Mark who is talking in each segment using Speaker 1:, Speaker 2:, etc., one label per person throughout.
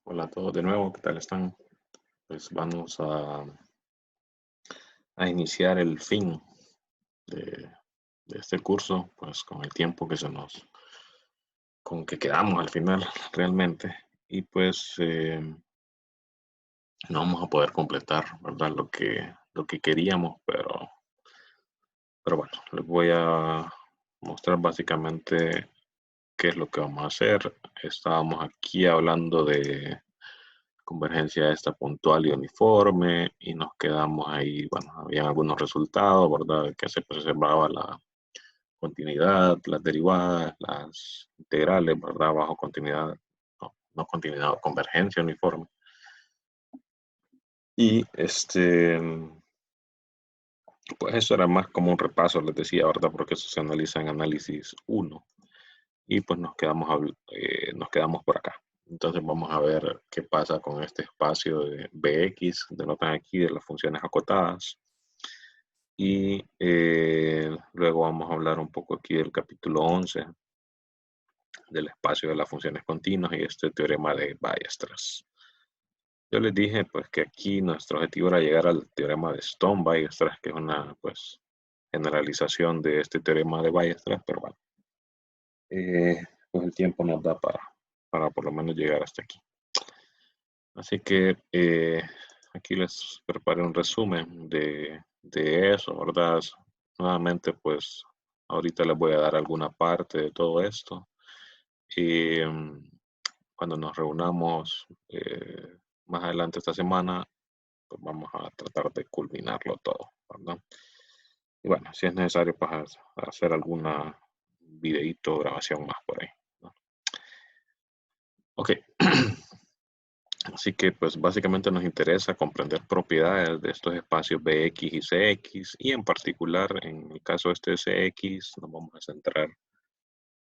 Speaker 1: Hola a todos de nuevo, ¿qué tal están? Pues vamos a iniciar el fin de, de este curso, pues con el tiempo con que quedamos al final realmente. Y pues no vamos a poder completar, ¿verdad? Lo que queríamos, pero bueno, les voy a mostrar básicamente qué es lo que vamos a hacer. Estábamos aquí hablando de convergencia esta puntual y uniforme y nos quedamos ahí, bueno, había algunos resultados, ¿verdad? Que se preservaba la continuidad, las derivadas, las integrales, ¿verdad? Bajo continuidad, no continuidad, convergencia uniforme. Y pues eso era más como un repaso, les decía, ¿verdad? Porque eso se analiza en análisis 1 y pues nos quedamos por acá. Entonces vamos a ver qué pasa con este espacio de Bx, denotan aquí de las funciones acotadas. Y luego vamos a hablar un poco aquí del capítulo 11 del espacio de las funciones continuas y este teorema de Weierstrass. Yo les dije pues que aquí nuestro objetivo era llegar al teorema de Stone-Weierstrass, que es una pues generalización de este teorema de Weierstrass, pero bueno, eh, pues el tiempo nos da para por lo menos llegar hasta aquí. Así que aquí les preparé un resumen de eso, ¿verdad? Nuevamente, pues ahorita les voy a dar alguna parte de todo esto. Y cuando nos reunamos más adelante esta semana, pues vamos a tratar de culminarlo todo, ¿verdad? Y bueno, si es necesario, pues hacer alguna videíto, grabación más por ahí, ¿no? Ok. Así que pues básicamente nos interesa comprender propiedades de estos espacios Bx y Cx y en particular en el caso este de Cx nos vamos a centrar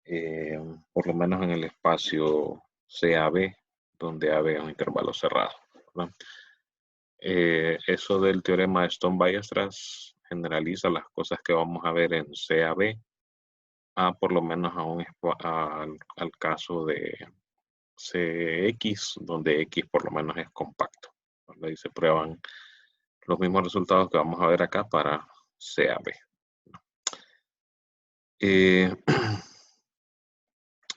Speaker 1: eh, por lo menos en el espacio CAB donde AB es un intervalo cerrado, ¿verdad? Eso del teorema de Stone-Weierstrass generaliza las cosas que vamos a ver en CAB a por lo menos al caso de Cx, donde X por lo menos es compacto, ¿verdad? Y se prueban los mismos resultados que vamos a ver acá para CAB. Eh,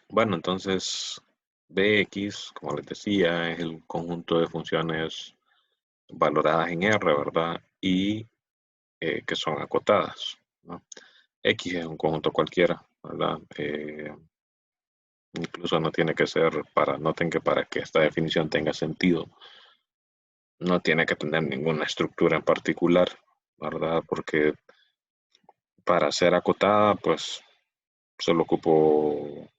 Speaker 1: bueno, entonces Bx, como les decía, es el conjunto de funciones valoradas en R, ¿verdad? Y que son acotadas, ¿no? X es un conjunto cualquiera, ¿verdad? Incluso no tiene que ser noten que para que esta definición tenga sentido, no tiene que tener ninguna estructura en particular, ¿verdad? Porque para ser acotada, pues solo ocupo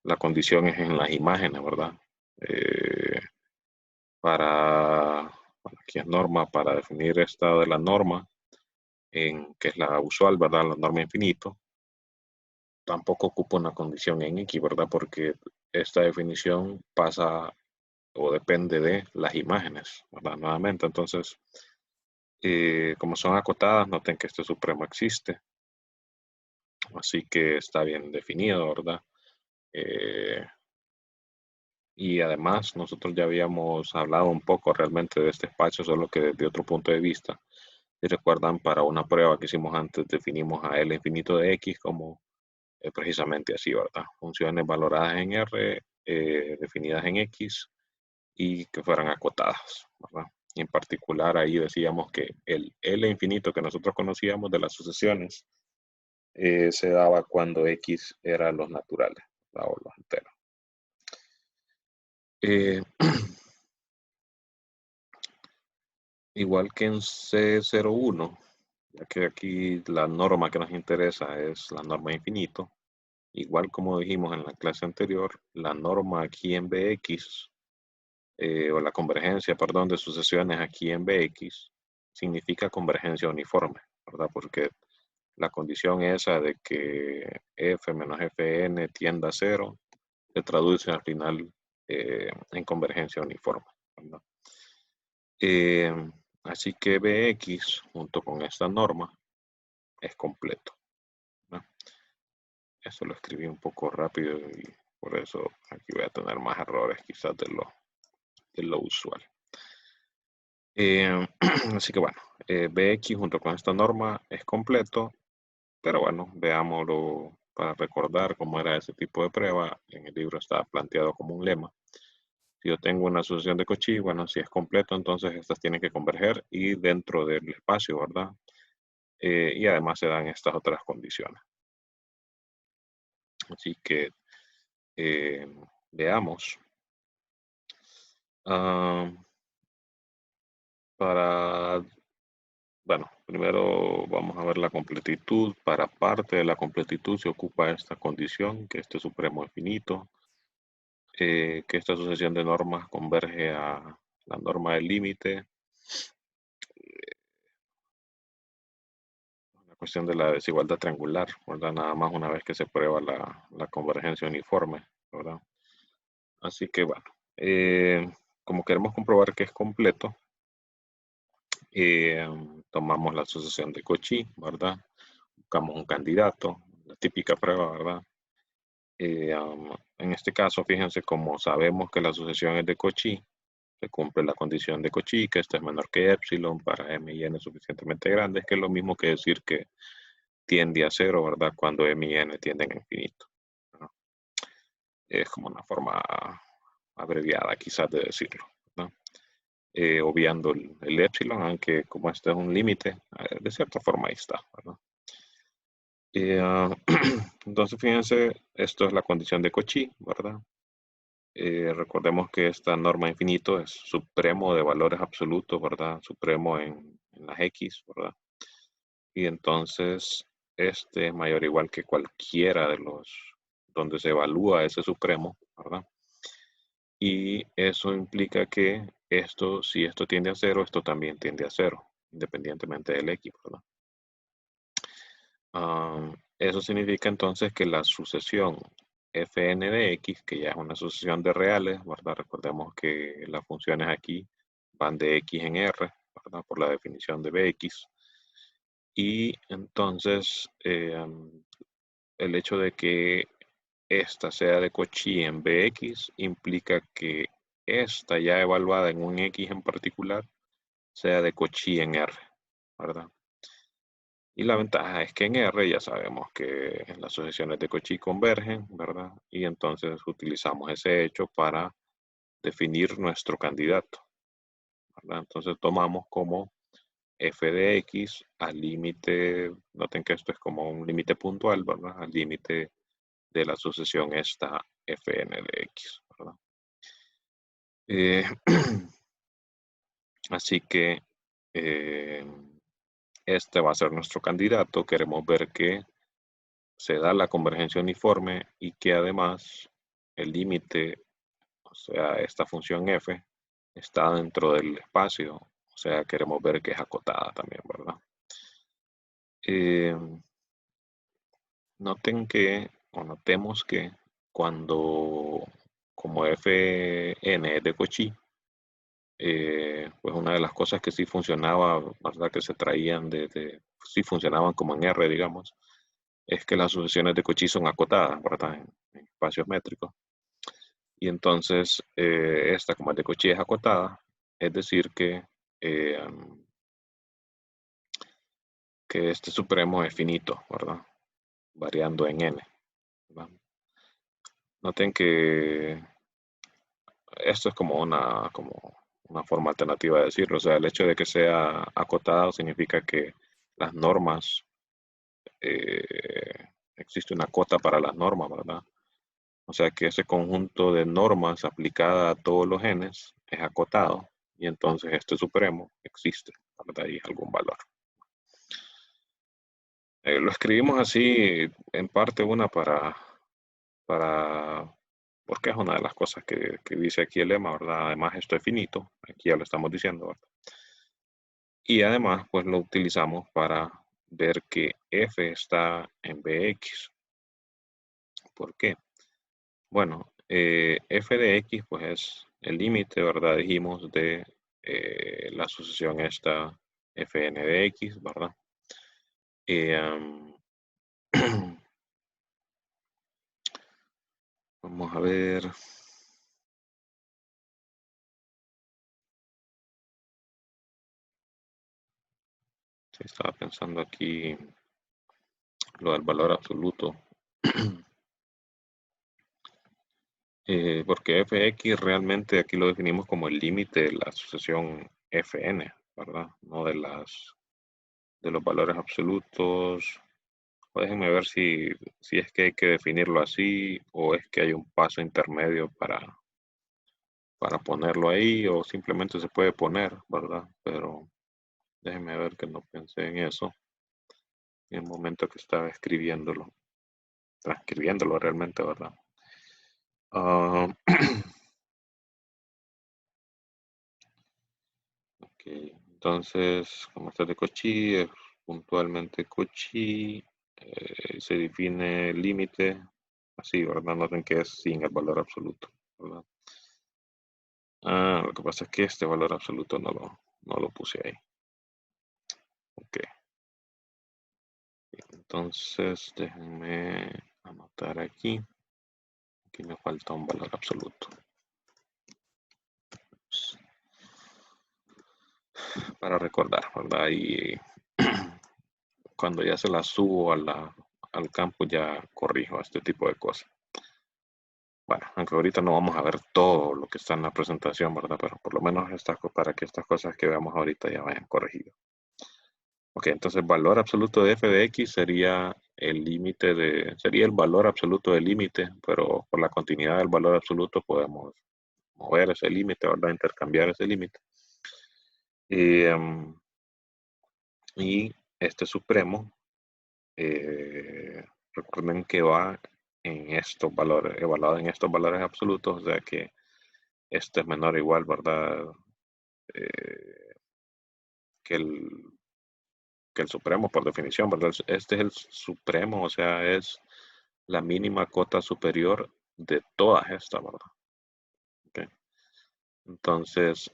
Speaker 1: la condición es en las imágenes, ¿verdad? Eh, aquí es norma, para definir esta de la norma, que es la usual, ¿verdad? La norma infinito, tampoco ocupa una condición en X, ¿verdad? Porque esta definición pasa o depende de las imágenes, ¿verdad? Nuevamente, entonces, como son acotadas, noten que este supremo existe, así que está bien definido, ¿verdad? Eh, y además, nosotros ya habíamos hablado un poco realmente de este espacio, solo que desde otro punto de vista. Si recuerdan, para una prueba que hicimos antes, definimos a L infinito de X como precisamente así, ¿verdad? Funciones valoradas en R, definidas en X y que fueran acotadas, ¿verdad? Y en particular ahí decíamos que el L infinito que nosotros conocíamos de las sucesiones se daba cuando X era los naturales, ¿verdad? O los enteros. Eh, igual que en C01, ya que aquí la norma que nos interesa es la norma infinito, igual como dijimos en la clase anterior, la norma aquí en Bx o la convergencia, perdón, de sucesiones aquí en Bx significa convergencia uniforme, ¿verdad? Porque la condición esa de que f menos fn tienda a cero se traduce al final en convergencia uniforme, ¿verdad? Eh, así que Bx junto con esta norma es completo, ¿no? Eso lo escribí un poco rápido y por eso aquí voy a tener más errores quizás de lo lo usual. Así que bueno, Bx junto con esta norma es completo, pero bueno, veámoslo para recordar cómo era ese tipo de prueba. En el libro está planteado como un lema. Si yo tengo una asociación de Cauchy, bueno, si es completo, entonces estas tienen que converger y dentro del espacio, ¿verdad? Y además se dan estas otras condiciones. Así que veamos. Ah, bueno, primero vamos a ver la completitud. Para parte de la completitud se ocupa esta condición, que este supremo es finito, que esta sucesión de normas converge a la norma del límite. La cuestión de la desigualdad triangular, ¿verdad? Nada más una vez que se prueba la convergencia uniforme, ¿verdad? Así que bueno, como queremos comprobar que es completo, tomamos la sucesión de Cauchy, ¿verdad? Buscamos un candidato, la típica prueba, ¿verdad? En este caso, fíjense, como sabemos que la sucesión es de Cauchy, se cumple la condición de Cauchy, que esta es menor que epsilon para m y n suficientemente grandes, que es lo mismo que decir que tiende a cero, ¿verdad? Cuando m y n tienden a infinito, ¿no? Es como una forma abreviada quizás de decirlo, ¿no? Obviando el epsilon, aunque como este es un límite, de cierta forma ahí está, ¿verdad? Entonces, fíjense, esto es la condición de Cauchy, ¿verdad? Recordemos que esta norma infinito es supremo de valores absolutos, ¿verdad? Supremo en las X, ¿verdad? Y entonces este es mayor o igual que cualquiera de los donde se evalúa ese supremo, ¿verdad? Y eso implica que esto, si esto tiende a cero, esto también tiende a cero, independientemente del X, ¿verdad? Eso significa entonces que la sucesión fn de x, que ya es una sucesión de reales, ¿verdad? Recordemos que las funciones aquí van de x en r, ¿verdad? Por la definición de bx. Y entonces el hecho de que esta sea de Cauchy en bx implica que esta ya evaluada en un x en particular sea de Cauchy en r, ¿verdad? Y la ventaja es que en R ya sabemos que las sucesiones de Cauchy convergen, ¿verdad? Y entonces utilizamos ese hecho para definir nuestro candidato, ¿verdad? Entonces tomamos como f de x al límite, noten que esto es como un límite puntual, ¿verdad? Al límite de la sucesión esta fn de x, ¿verdad? Eh, así que este va a ser nuestro candidato. Queremos ver que se da la convergencia uniforme y que además el límite, o sea, esta función f, está dentro del espacio. O sea, queremos ver que es acotada también, ¿verdad? Eh, noten que, o notemos que cuando, como fn es de Cauchy, pues una de las cosas que sí funcionaba, ¿verdad? Que se traían sí funcionaban como en R, digamos, es que las sucesiones de Cauchy son acotadas, ¿verdad? En espacios métricos. Y entonces, esta, como es de Cauchy, es acotada, es decir, eh, que este supremo es finito, ¿verdad? Variando en n, ¿verdad? Noten que esto es como una forma alternativa de decirlo. O sea, el hecho de que sea acotado significa que las normas, existe una cota para las normas, ¿verdad? O sea que ese conjunto de normas aplicada a todos los genes es acotado y entonces este supremo existe, ¿verdad? Y algún valor. Lo escribimos así en parte una para, porque es una de las cosas que dice aquí el lema, ¿verdad? Además esto es finito, aquí ya lo estamos diciendo, ¿verdad? Y además pues lo utilizamos para ver que f está en bx. ¿Por qué? Bueno, f de x pues es el límite, ¿verdad? Dijimos de la sucesión esta fn de x, ¿verdad? Vamos a ver. Estaba pensando aquí lo del valor absoluto. Porque fx realmente aquí lo definimos como el límite de la sucesión fn, ¿verdad? No de los valores absolutos. O déjenme ver si es que hay que definirlo así o es que hay un paso intermedio para ponerlo ahí o simplemente se puede poner, ¿verdad? Pero déjenme ver que no pensé en eso en el momento que estaba escribiéndolo, transcribiéndolo realmente, ¿verdad? Ah, ok, entonces, como está de Cauchy, es puntualmente Cauchy, se define el límite, así, ¿verdad? Noten que es sin el valor absoluto, ¿verdad? Ah, lo que pasa es que este valor absoluto no lo puse ahí. Ok, entonces déjenme anotar aquí. Aquí me falta un valor absoluto. Para recordar, ¿verdad? Y cuando ya se la subo al campo ya corrijo este tipo de cosas. Bueno, aunque ahorita no vamos a ver todo lo que está en la presentación, ¿verdad? Pero por lo menos para que estas cosas que veamos ahorita ya vayan corregidas. Ok, entonces el valor absoluto de f de x sería sería el valor absoluto del límite, pero por la continuidad del valor absoluto podemos mover ese límite, ¿verdad? Intercambiar ese límite. Y este supremo, recuerden que va en estos valores, evaluado en estos valores absolutos, o sea que este es menor o igual, ¿verdad? Eh, que el supremo por definición, ¿verdad? Este es el supremo, o sea, es la mínima cota superior de todas estas, ¿verdad? Okay. Entonces,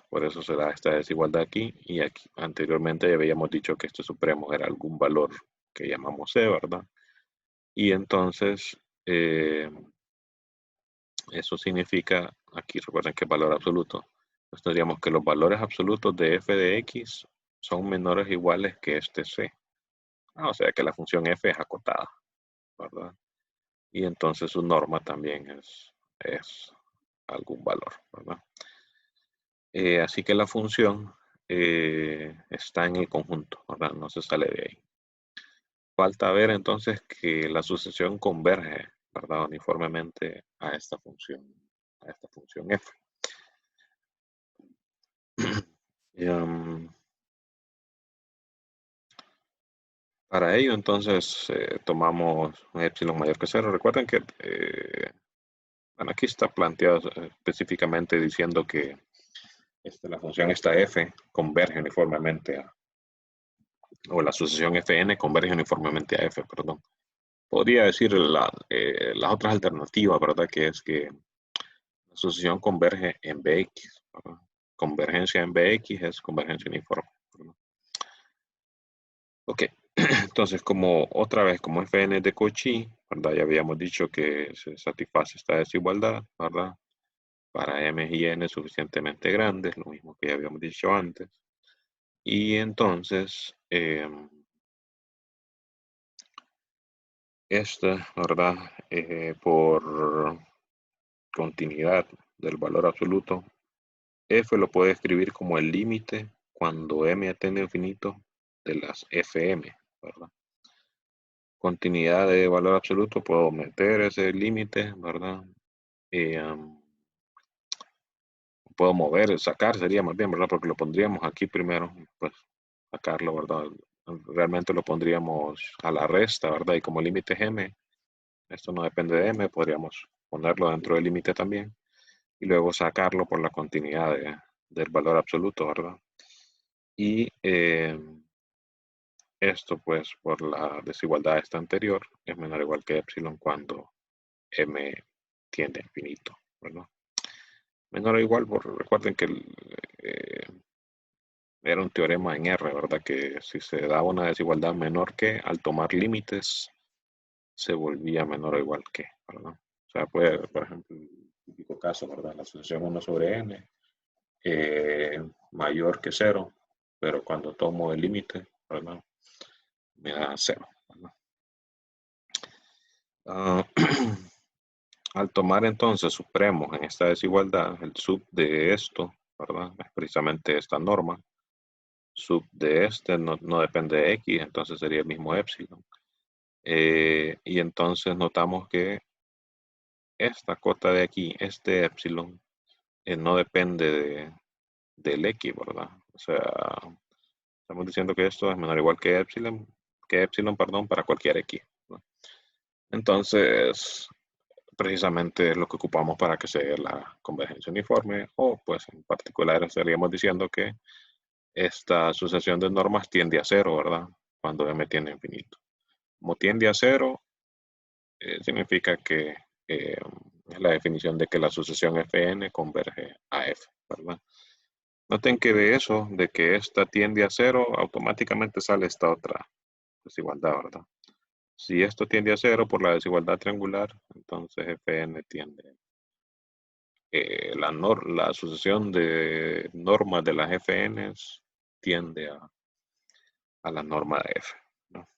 Speaker 1: por eso se da esta desigualdad aquí. Y aquí anteriormente habíamos dicho que este supremo era algún valor que llamamos C, ¿verdad? Y entonces, eso significa, aquí recuerden que es valor absoluto. Pues tendríamos que los valores absolutos de f de x son menores o iguales que este C. O sea que la función f es acotada, ¿verdad? Y entonces su norma también es algún valor, ¿verdad? Así que la función está en el conjunto, ¿verdad? No se sale de ahí. Falta ver entonces que la sucesión converge, ¿verdad? Uniformemente a esta función f. Y, para ello entonces tomamos un epsilon mayor que 0. Recuerden que bueno, aquí está planteado específicamente diciendo que la función esta f converge uniformemente o la sucesión fn converge uniformemente a f, perdón. Podría decir las otras alternativas, ¿verdad? Que es que la sucesión converge en Bx, ¿verdad? Convergencia en Bx es convergencia uniforme, ¿verdad? Ok, entonces como otra vez, como fn es de Cauchy, ¿verdad? Ya habíamos dicho que se satisface esta desigualdad, ¿verdad? Para m y n suficientemente grandes, lo mismo que ya habíamos dicho antes. Y entonces, esta, ¿verdad? Por continuidad del valor absoluto, f lo puede escribir como el límite cuando m atiende a infinito de las fm, ¿verdad? Continuidad de valor absoluto, puedo meter ese límite, ¿verdad? Puedo mover, sacar sería más bien, ¿verdad? Porque lo pondríamos aquí primero, pues sacarlo, ¿verdad? Realmente lo pondríamos a la resta, ¿verdad? Y como límite es m, esto no depende de m, podríamos ponerlo dentro del límite también y luego sacarlo por la continuidad del valor absoluto, ¿verdad? Y esto, pues, por la desigualdad esta anterior, es menor o igual que epsilon cuando m tiende a infinito, ¿verdad? Menor o igual, recuerden que era un teorema en R, ¿verdad? Que si se daba una desigualdad menor que, al tomar límites, se volvía menor o igual que, ¿verdad? O sea, puede, por ejemplo, el típico caso, ¿verdad? La sucesión 1 sobre n mayor que 0, pero cuando tomo el límite, ¿verdad? Me da 0. ¿Verdad? Ah, al tomar entonces supremos en esta desigualdad, el sub de esto, ¿verdad? Es precisamente esta norma. Sub de este no depende de X, entonces sería el mismo epsilon. Y entonces notamos que esta cota de aquí, este epsilon, no depende del X, ¿verdad? O sea, estamos diciendo que esto es menor o igual que epsilon, perdón, para cualquier X, ¿no? Entonces, precisamente es lo que ocupamos para que se dé la convergencia uniforme, o pues en particular estaríamos diciendo que esta sucesión de normas tiende a cero, ¿verdad? Cuando m tiende a infinito. Como tiende a cero, significa que es la definición de que la sucesión Fn converge a F, ¿verdad? Noten que de eso, de que esta tiende a cero, automáticamente sale esta otra desigualdad, ¿verdad? Si esto tiende a cero por la desigualdad triangular, entonces Fn tiende, la sucesión de normas de las Fns tiende a la norma de F, ¿no?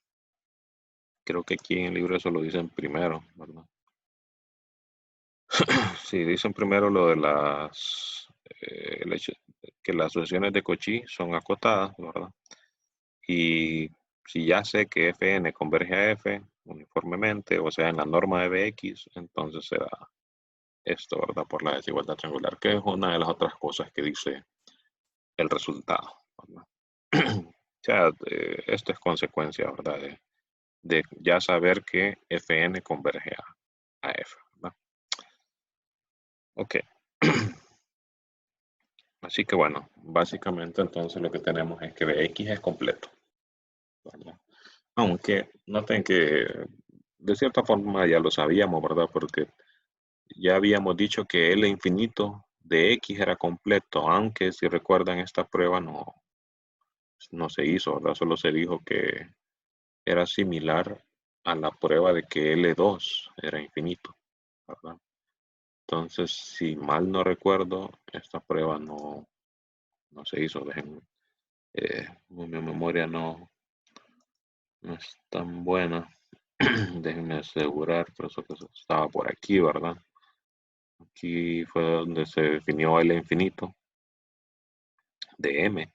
Speaker 1: Creo que aquí en el libro eso lo dicen primero, ¿verdad? Sí, dicen primero lo de el hecho que las sucesiones de Cauchy son acotadas, ¿verdad? Y si ya sé que Fn converge a F uniformemente, o sea, en la norma de Bx, entonces será esto, ¿verdad? Por la desigualdad triangular, que es una de las otras cosas que dice el resultado, ¿verdad? O sea, esto es consecuencia, ¿verdad? De ya saber que Fn converge a F, ¿verdad? Ok. Así que bueno, básicamente entonces lo que tenemos es que Bx es completo, ¿verdad? Aunque noten que de cierta forma ya lo sabíamos, ¿verdad? Porque ya habíamos dicho que L infinito de X era completo, aunque si recuerdan esta prueba no se hizo, ¿verdad? Solo se dijo que era similar a la prueba de que L2 era infinito, ¿verdad? Entonces, si mal no recuerdo, esta prueba no se hizo. Dejen, mi memoria no es tan buena. Déjenme asegurar, pero eso que estaba por aquí, ¿verdad? Aquí fue donde se definió L infinito de M.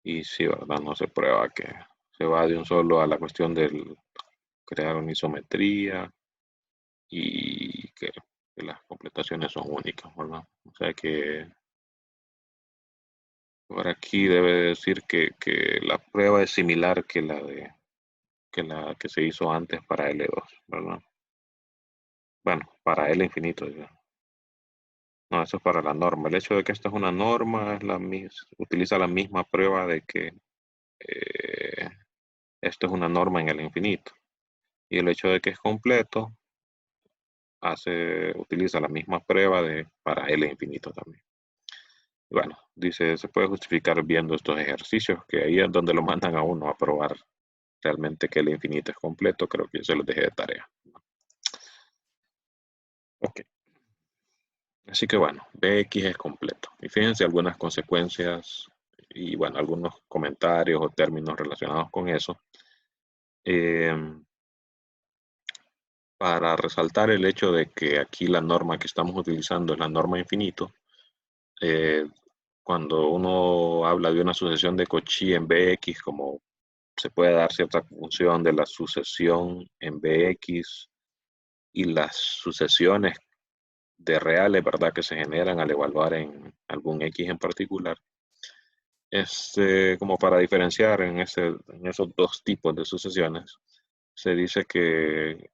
Speaker 1: Y sí, ¿verdad? No se prueba que se va de un solo a la cuestión del crear una isometría y que las completaciones son únicas, ¿verdad? O sea que por aquí debe decir que la prueba es similar que la que se hizo antes para L2, ¿verdad? Bueno, para L infinito, ya. No, eso es para la norma. El hecho de que esta es una norma es utiliza la misma prueba de que eh, esto es una norma en el infinito. Y el hecho de que es completo utiliza la misma prueba para L infinito también. Y bueno, dice, se puede justificar viendo estos ejercicios, que ahí es donde lo mandan a uno a probar realmente que L infinito es completo. Creo que yo se los dejé de tarea. Ok. Así que bueno, Bx es completo. Y fíjense algunas consecuencias y bueno, algunos comentarios o términos relacionados con eso. Eh, para resaltar el hecho de que aquí la norma que estamos utilizando es la norma infinito, eh, cuando uno habla de una sucesión de Cauchy en Bx, como se puede dar cierta función de la sucesión en Bx y las sucesiones de reales, ¿verdad? Que se generan al evaluar en algún X en particular. Como para diferenciar en esos dos tipos de sucesiones, se dice que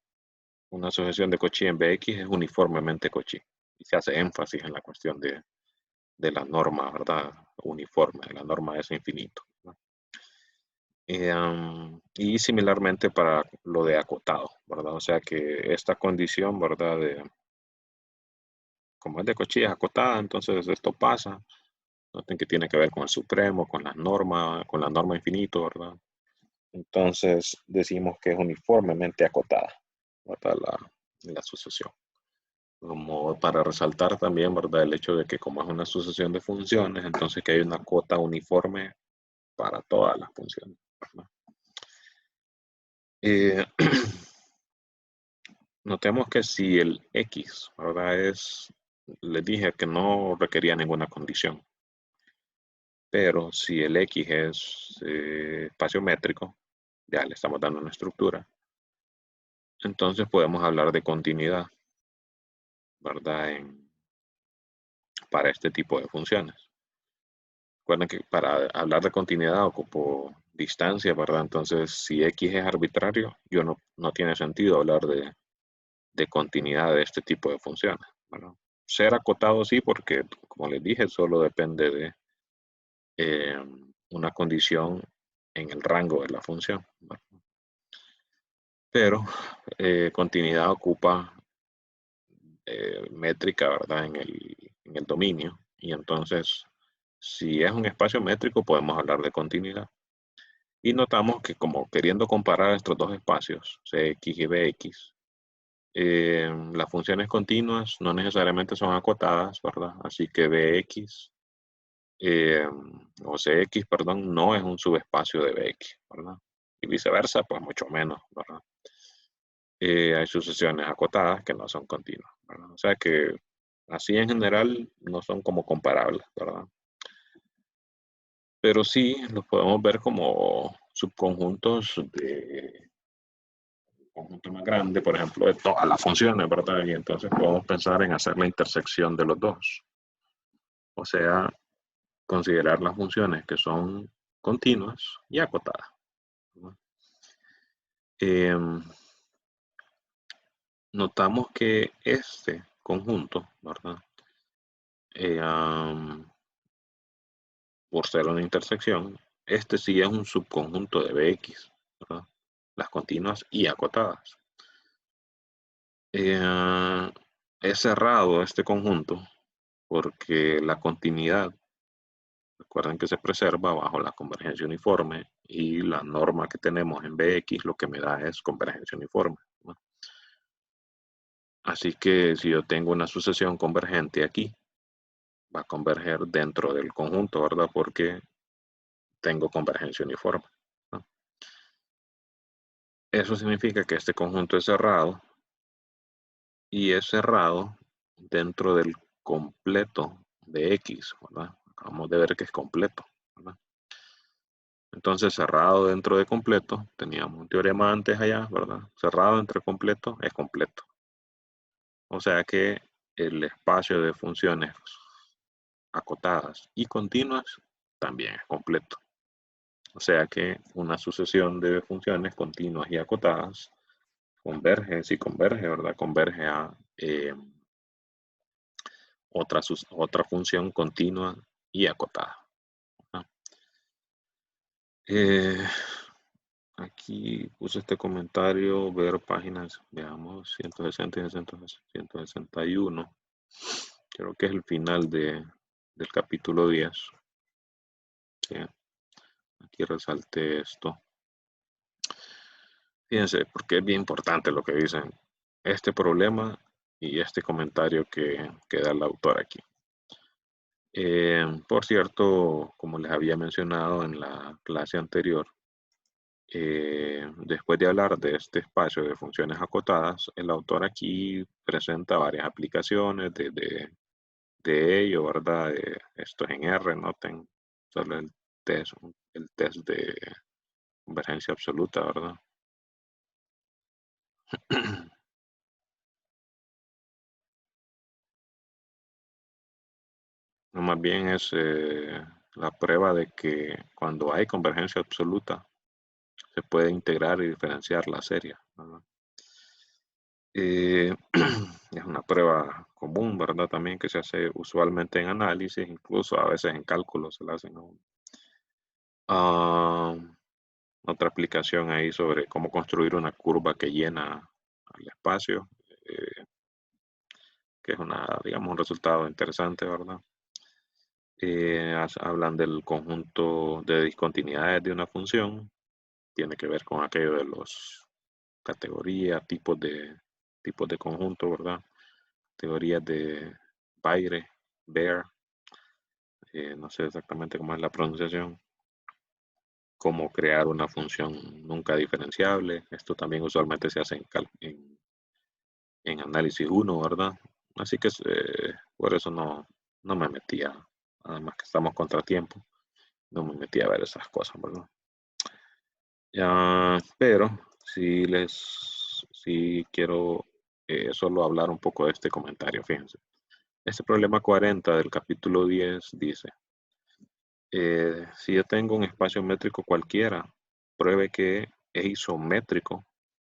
Speaker 1: una sucesión de Cauchy en Bx es uniformemente Cauchy. Y se hace énfasis en la cuestión de la norma, ¿verdad? Uniforme, la norma es infinito, ¿no? Y similarmente para lo de acotado, ¿verdad? O sea que esta condición, ¿verdad? Como es de Cauchy es acotada, entonces esto pasa. Noten que tiene que ver con el supremo, con la norma infinito, ¿verdad? Entonces decimos que es uniformemente acotada, ¿verdad? La sucesión. Como para resaltar también, ¿verdad? El hecho de que como es una sucesión de funciones, entonces que hay una cota uniforme para todas las funciones, ¿verdad? Eh, Notemos que si el X, ¿verdad? Les dije que no requería ninguna condición, pero si el X es espacio métrico, ya le estamos dando una estructura, entonces podemos hablar de continuidad, ¿verdad? Para este tipo de funciones. Recuerden que para hablar de continuidad ocupo distancia, ¿verdad? Entonces, si X es arbitrario, no tiene sentido hablar de continuidad de este tipo de funciones, ¿verdad? Ser acotado sí, porque como les dije, solo depende de una condición en el rango de la función, ¿verdad? Pero continuidad ocupa métrica, ¿verdad? En el dominio. Y entonces, si es un espacio métrico, podemos hablar de continuidad. Y notamos que como queriendo comparar estos dos espacios, Cx y Bx, las funciones continuas no necesariamente son acotadas, ¿verdad? Así que Bx, eh, o Cx, perdón, no es un subespacio de Bx, ¿verdad? Y viceversa, pues mucho menos, ¿verdad? Hay sucesiones acotadas que no son continuas, ¿verdad? O sea que así en general no son como comparables, ¿verdad? Pero sí los podemos ver como subconjuntos de conjunto más grande, por ejemplo, de todas las funciones, ¿verdad? Y entonces podemos pensar en hacer la intersección de los dos. O sea, considerar las funciones que son continuas y acotadas, ¿no? Notamos que este conjunto, ¿verdad? Por ser una intersección, este sí es un subconjunto de Bx, ¿verdad? Las continuas y acotadas. Es cerrado este conjunto porque la continuidad, recuerden que se preserva bajo la convergencia uniforme y la norma que tenemos en Bx lo que me da es convergencia uniforme, ¿no? Así que si yo tengo una sucesión convergente aquí, va a converger dentro del conjunto, ¿verdad? Porque tengo convergencia uniforme, ¿no? Eso significa que este conjunto es cerrado y es cerrado dentro del completo de X, ¿verdad? Acabamos de ver que es completo, ¿verdad? Entonces, cerrado dentro de completo, teníamos un teorema antes allá, ¿verdad? Cerrado entre completo es completo. O sea que el espacio de funciones acotadas y continuas también es completo. O sea que una sucesión de funciones continuas y acotadas converge, si converge, ¿verdad? Converge a otra función continua y acotada, ¿no? Eh, Aquí puse este comentario, ver páginas, veamos, 160 y 161. Creo que es el final del capítulo 10. Sí, aquí resalté esto. Fíjense, porque es bien importante lo que dicen. Este problema y este comentario que da el autor aquí. Por cierto, como les había mencionado en la clase anterior, después de hablar de este espacio de funciones acotadas, el autor aquí presenta varias aplicaciones de ello, ¿verdad? Esto es en R, noten solo el test de convergencia absoluta, ¿verdad? No, más bien es la prueba de que cuando hay convergencia absoluta se puede integrar y diferenciar la serie, ¿verdad? Eh, es una prueba común, ¿verdad? También que se hace usualmente en análisis, incluso a veces en cálculo se la hacen a uno. Ah, otra aplicación ahí sobre cómo construir una curva que llena el espacio, que es digamos, un resultado interesante, ¿verdad? Hablan del conjunto de discontinuidades de una función, tiene que ver con aquello de los categorías, tipos de conjunto, ¿verdad? Teorías de Baire, Baer, no sé exactamente cómo es la pronunciación. cómo crear una función nunca diferenciable. Esto también usualmente se hace en análisis uno, ¿verdad? Así que por eso no me metía, además que estamos contratiempo, no me metí a ver esas cosas, ¿verdad? Ya, pero sí quiero solo hablar un poco de este comentario, fíjense. Este problema 40 del capítulo 10 dice, si yo tengo un espacio métrico cualquiera, pruebe que es isométrico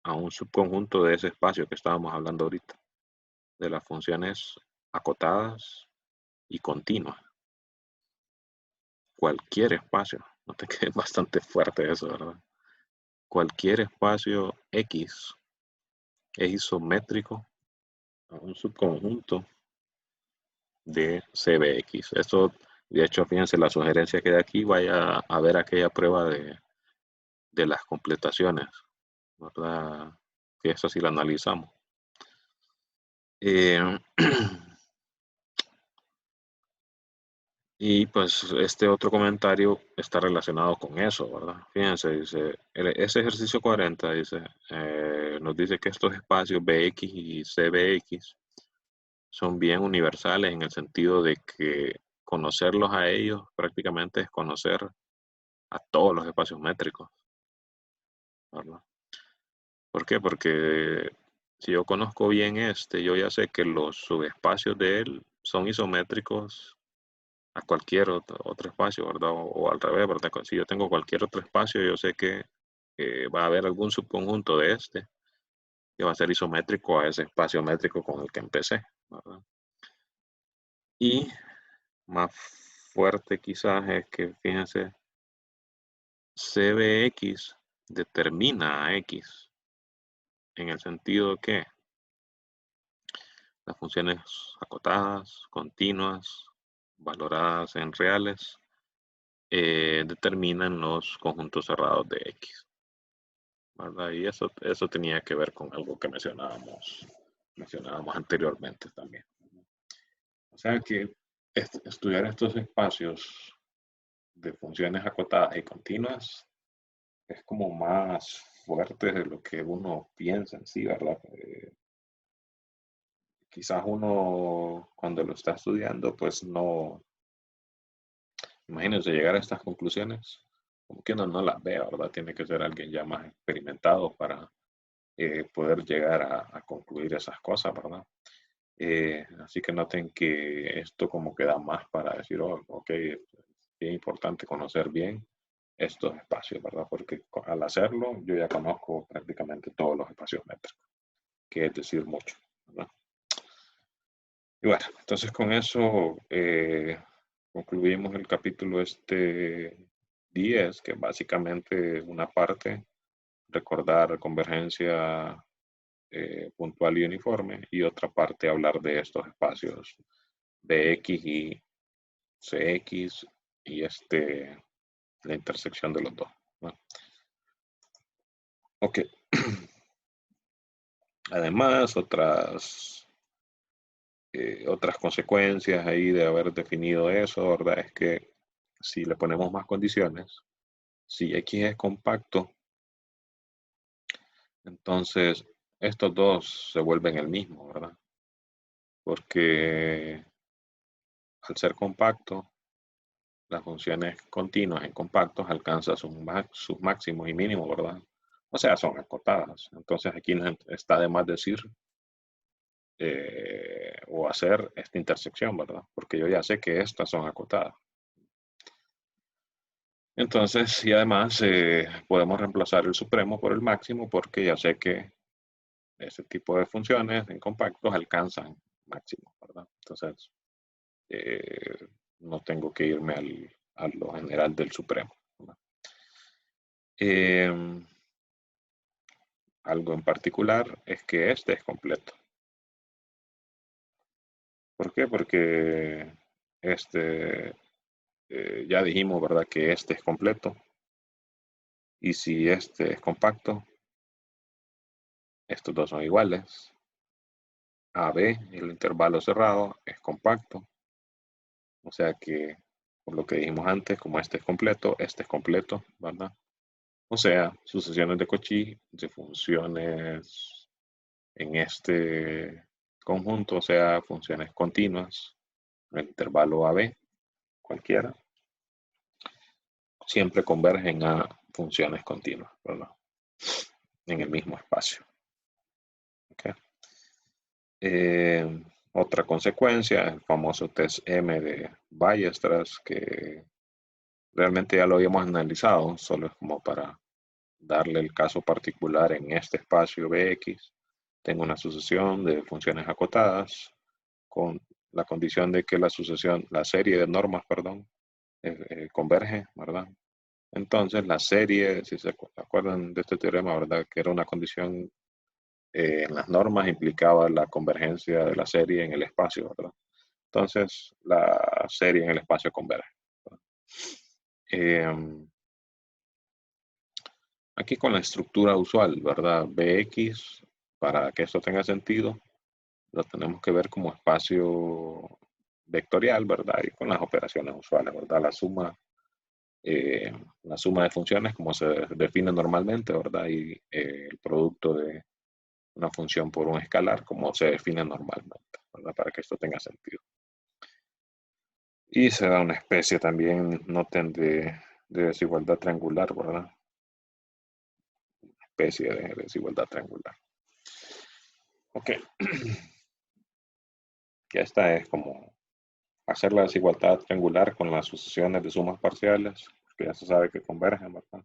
Speaker 1: a un subconjunto de ese espacio que estábamos hablando ahorita, de las funciones acotadas y continuas. Cualquier espacio, no te quede bastante fuerte eso, ¿verdad? Cualquier espacio X es isométrico a un subconjunto de CBX. Esto, de hecho, fíjense la sugerencia que de aquí, vaya a ver aquella prueba de las completaciones, ¿verdad? Que eso sí lo analizamos. Eh, y pues este otro comentario está relacionado con eso, ¿verdad? Fíjense, dice, ese ejercicio 40 dice, nos dice que estos espacios BX y CBX son bien universales en el sentido de que conocerlos a ellos prácticamente es conocer a todos los espacios métricos, ¿verdad? ¿Por qué? Porque si yo conozco bien este, yo ya sé que los subespacios de él son isométricos a cualquier otro espacio, ¿verdad? O al revés, ¿verdad? Si yo tengo cualquier otro espacio, yo sé que va a haber algún subconjunto de este que va a ser isométrico a ese espacio métrico con el que empecé, ¿verdad? Y más fuerte quizás es que, fíjense, CBX determina a X en el sentido que las funciones acotadas, continuas, valoradas en reales, determinan los conjuntos cerrados de X, ¿verdad? Y eso tenía que ver con algo que mencionábamos anteriormente también. O sea que estudiar estos espacios de funciones acotadas y continuas es como más fuerte de lo que uno piensa en sí, ¿verdad? Quizás uno cuando lo está estudiando, pues no, imagínense llegar a estas conclusiones, como que uno no las vea, ¿verdad? Tiene que ser alguien ya más experimentado para poder llegar a concluir esas cosas, ¿verdad? Así que noten que esto como que da más para decir, oh, ok, es bien importante conocer bien estos espacios, ¿verdad? Porque al hacerlo yo ya conozco prácticamente todos los espacios métricos, que es decir mucho, ¿verdad? Y bueno, entonces con eso concluimos el capítulo 10, que básicamente es una parte, recordar convergencia puntual y uniforme, y otra parte hablar de estos espacios BX y CX y la intersección de los dos, ¿no? Ok. Además, otras consecuencias ahí de haber definido eso, ¿verdad? Es que si le ponemos más condiciones, si X es compacto, entonces estos dos se vuelven el mismo, ¿verdad? Porque al ser compacto, las funciones continuas en compactos alcanzan sus máximos y mínimos, ¿verdad? O sea, son acotadas. Entonces aquí está de más decir o hacer esta intersección, ¿verdad? Porque yo ya sé que estas son acotadas. Entonces, y además podemos reemplazar el supremo por el máximo porque ya sé que ese tipo de funciones en compactos alcanzan máximo, ¿verdad? Entonces, eh, no tengo que irme a lo general del supremo, ¿verdad? Algo en particular es que este es completo. ¿Por qué? Porque ya dijimos, ¿verdad? Que este es completo. Y si este es compacto, estos dos son iguales. AB, el intervalo cerrado, es compacto. O sea que por lo que dijimos antes, como este es completo, ¿verdad? O sea, sucesiones de Cauchy de funciones en este conjunto, o sea, funciones continuas, en el intervalo AB, cualquiera, siempre convergen a funciones continuas, ¿verdad? En el mismo espacio. ¿Okay? Otra consecuencia, el famoso test M de Ballestras, que realmente ya lo habíamos analizado, solo es como para darle el caso particular en este espacio Bx. Tengo una sucesión de funciones acotadas con la condición de que la serie de normas, perdón, converge, ¿verdad? Entonces, la serie, si se acuerdan de este teorema, ¿verdad? Que era una condición en las normas, implicaba la convergencia de la serie en el espacio, ¿verdad? Entonces, la serie en el espacio converge. Aquí con la estructura usual, ¿verdad? Bx, para que esto tenga sentido, lo tenemos que ver como espacio vectorial, ¿verdad? Y con las operaciones usuales, ¿verdad? La suma de funciones como se define normalmente, ¿verdad? Y el producto de una función por un escalar como se define normalmente, ¿verdad? Para que esto tenga sentido. Y se da una especie también, noten, de desigualdad triangular, ¿verdad? Especie de desigualdad triangular. Ok. Ya esta es como hacer la desigualdad triangular con las sucesiones de sumas parciales, que ya se sabe que convergen, ¿verdad?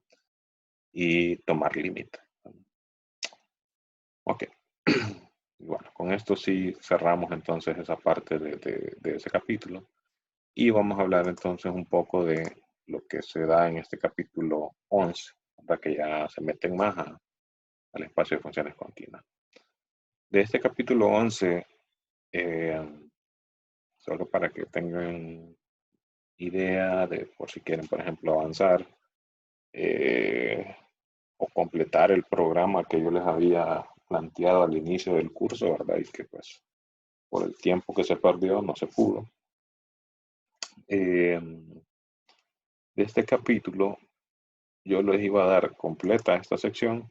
Speaker 1: Y tomar límite. Ok. Y bueno, con esto sí cerramos entonces esa parte de ese capítulo. Y vamos a hablar entonces un poco de lo que se da en este capítulo 11, para que ya se meten más al espacio de funciones continuas. De este capítulo 11, solo para que tengan idea de por si quieren, por ejemplo, avanzar o completar el programa que yo les había planteado al inicio del curso, ¿verdad? Y que pues por el tiempo que se perdió no se pudo. De este capítulo yo les iba a dar completa esta sección.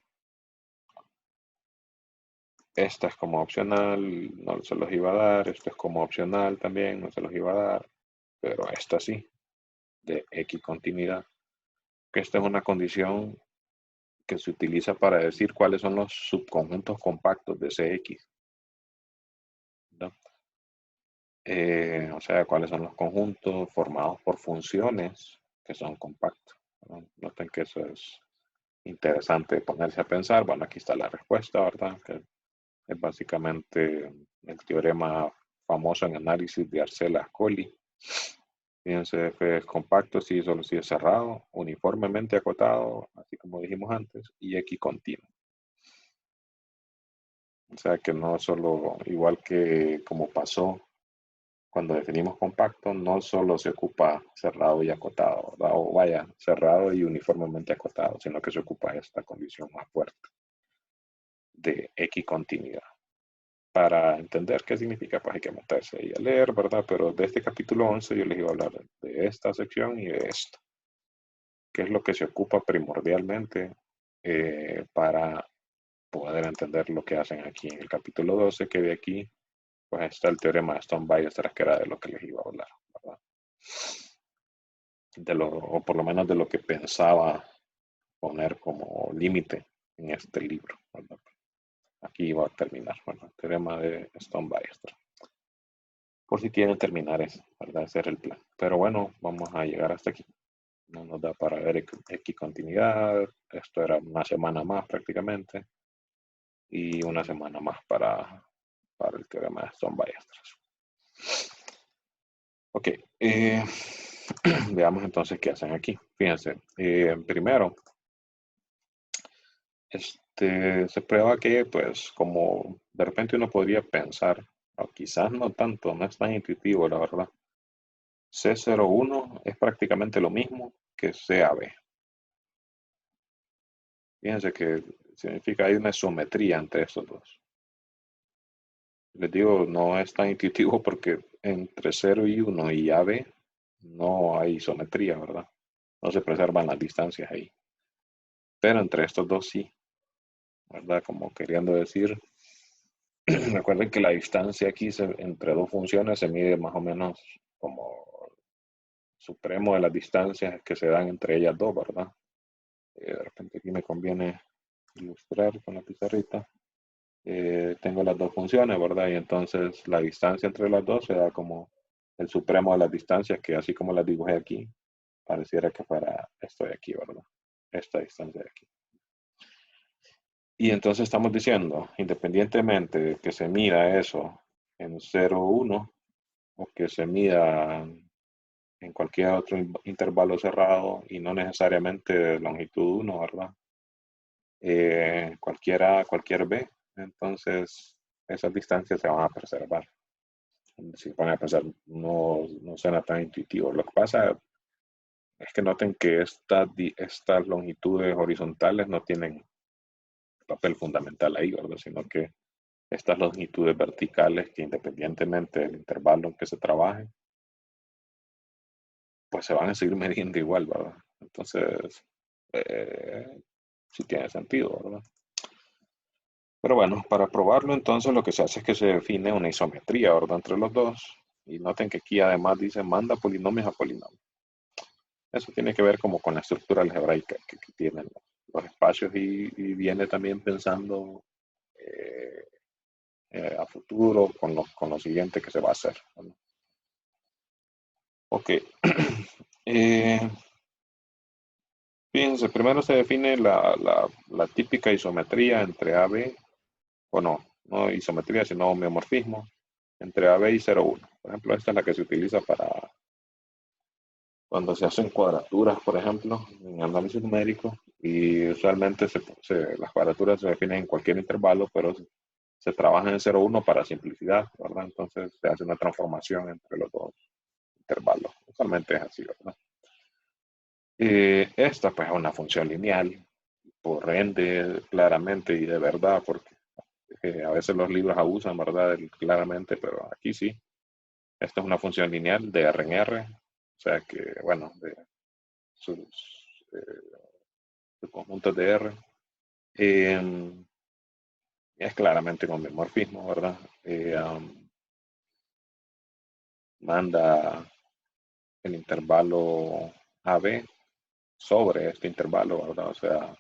Speaker 1: Esta es como opcional, no se los iba a dar. Esto es como opcional también, no se los iba a dar. Pero esta sí, de equicontinuidad. Que esta es una condición que se utiliza para decir cuáles son los subconjuntos compactos de CX. ¿No? O sea, cuáles son los conjuntos formados por funciones que son compactos, ¿no? Noten que eso es interesante ponerse a pensar. Bueno, aquí está la respuesta, ¿verdad? Que es básicamente el teorema famoso en análisis de Arcela-Colli. Fíjense, F es compacto si solo si es cerrado, uniformemente acotado, así como dijimos antes, y equicontinuo. O sea que no solo, igual que como pasó cuando definimos compacto, no solo se ocupa cerrado y acotado, ¿verdad? O vaya, cerrado y uniformemente acotado, sino que se ocupa esta condición más fuerte de equicontinuidad. Para entender qué significa, pues hay que meterse ahí a leer, ¿verdad? Pero de este capítulo 11 yo les iba a hablar de esta sección y de esto, que es lo que se ocupa primordialmente para poder entender lo que hacen aquí en el capítulo 12, que de aquí pues está el teorema de Stone-Ballester, que era de lo que les iba a hablar, ¿verdad? O por lo menos de lo que pensaba poner como límite en este libro, ¿verdad? Aquí va a terminar, bueno, el teorema de Stone-Ballester. Por si quieren terminar eso, ¿verdad? Ese era el plan. Pero bueno, vamos a llegar hasta aquí. No nos da para ver equicontinuidad. Esto era una semana más prácticamente. Y una semana más para el teorema de Stone-Ballester. Ok, veamos entonces qué hacen aquí. Fíjense, primero, se prueba que, pues, como de repente uno podría pensar, o quizás no tanto, no es tan intuitivo, la verdad. C01 es prácticamente lo mismo que CAB. Fíjense que significa hay una isometría entre estos dos. Les digo, no es tan intuitivo porque entre 0 y 1 y AB no hay isometría, ¿verdad? No se preservan las distancias ahí. Pero entre estos dos sí, ¿verdad? Como queriendo decir, recuerden que la distancia aquí entre dos funciones se mide más o menos como supremo de las distancias que se dan entre ellas dos, ¿verdad? De repente aquí me conviene ilustrar con la pizarrita. Tengo las dos funciones, ¿verdad? Y entonces la distancia entre las dos se da como el supremo de las distancias, que así como las dibujé aquí, pareciera que fuera esto de aquí, ¿verdad? Esta distancia de aquí. Y entonces estamos diciendo, independientemente de que se mida eso en 0,1 o que se mida en cualquier otro intervalo cerrado y no necesariamente de longitud 1, ¿verdad? Cualquier B, entonces esas distancias se van a preservar. Si van a pensar, no suena tan intuitivo. Lo que pasa es que noten que estas longitudes horizontales no tienen papel fundamental ahí, ¿verdad? Sino que estas longitudes verticales, que independientemente del intervalo en que se trabaje, pues se van a seguir midiendo igual, ¿verdad? Entonces, sí tiene sentido, ¿verdad? Pero bueno, para probarlo entonces lo que se hace es que se define una isometría, ¿verdad? Entre los dos. Y noten que aquí además dice manda polinomios a polinomios. Eso tiene que ver como con la estructura algebraica que tienen los espacios y viene también pensando eh, a futuro con lo siguiente que se va a hacer, ¿no? Ok. Eh, Fíjense, primero se define la típica isometría entre AB, o no isometría, sino homeomorfismo, entre AB y 0,1. Por ejemplo, esta es la que se utiliza para cuando se hacen cuadraturas, por ejemplo, en análisis numérico, y usualmente las cuadraturas se definen en cualquier intervalo, pero se trabaja en 0,1 para simplicidad, ¿verdad? Entonces se hace una transformación entre los dos intervalos. Usualmente es así, ¿verdad? Esta pues es una función lineal, por ende claramente y de verdad, porque a veces los libros abusan, ¿verdad? Claramente, pero aquí sí. Esta es una función lineal de R en R, o sea que, bueno, de sus, conjuntos de R. Eh, es claramente un homeomorfismo, ¿verdad? Manda el intervalo AB sobre este intervalo, ¿verdad? O sea,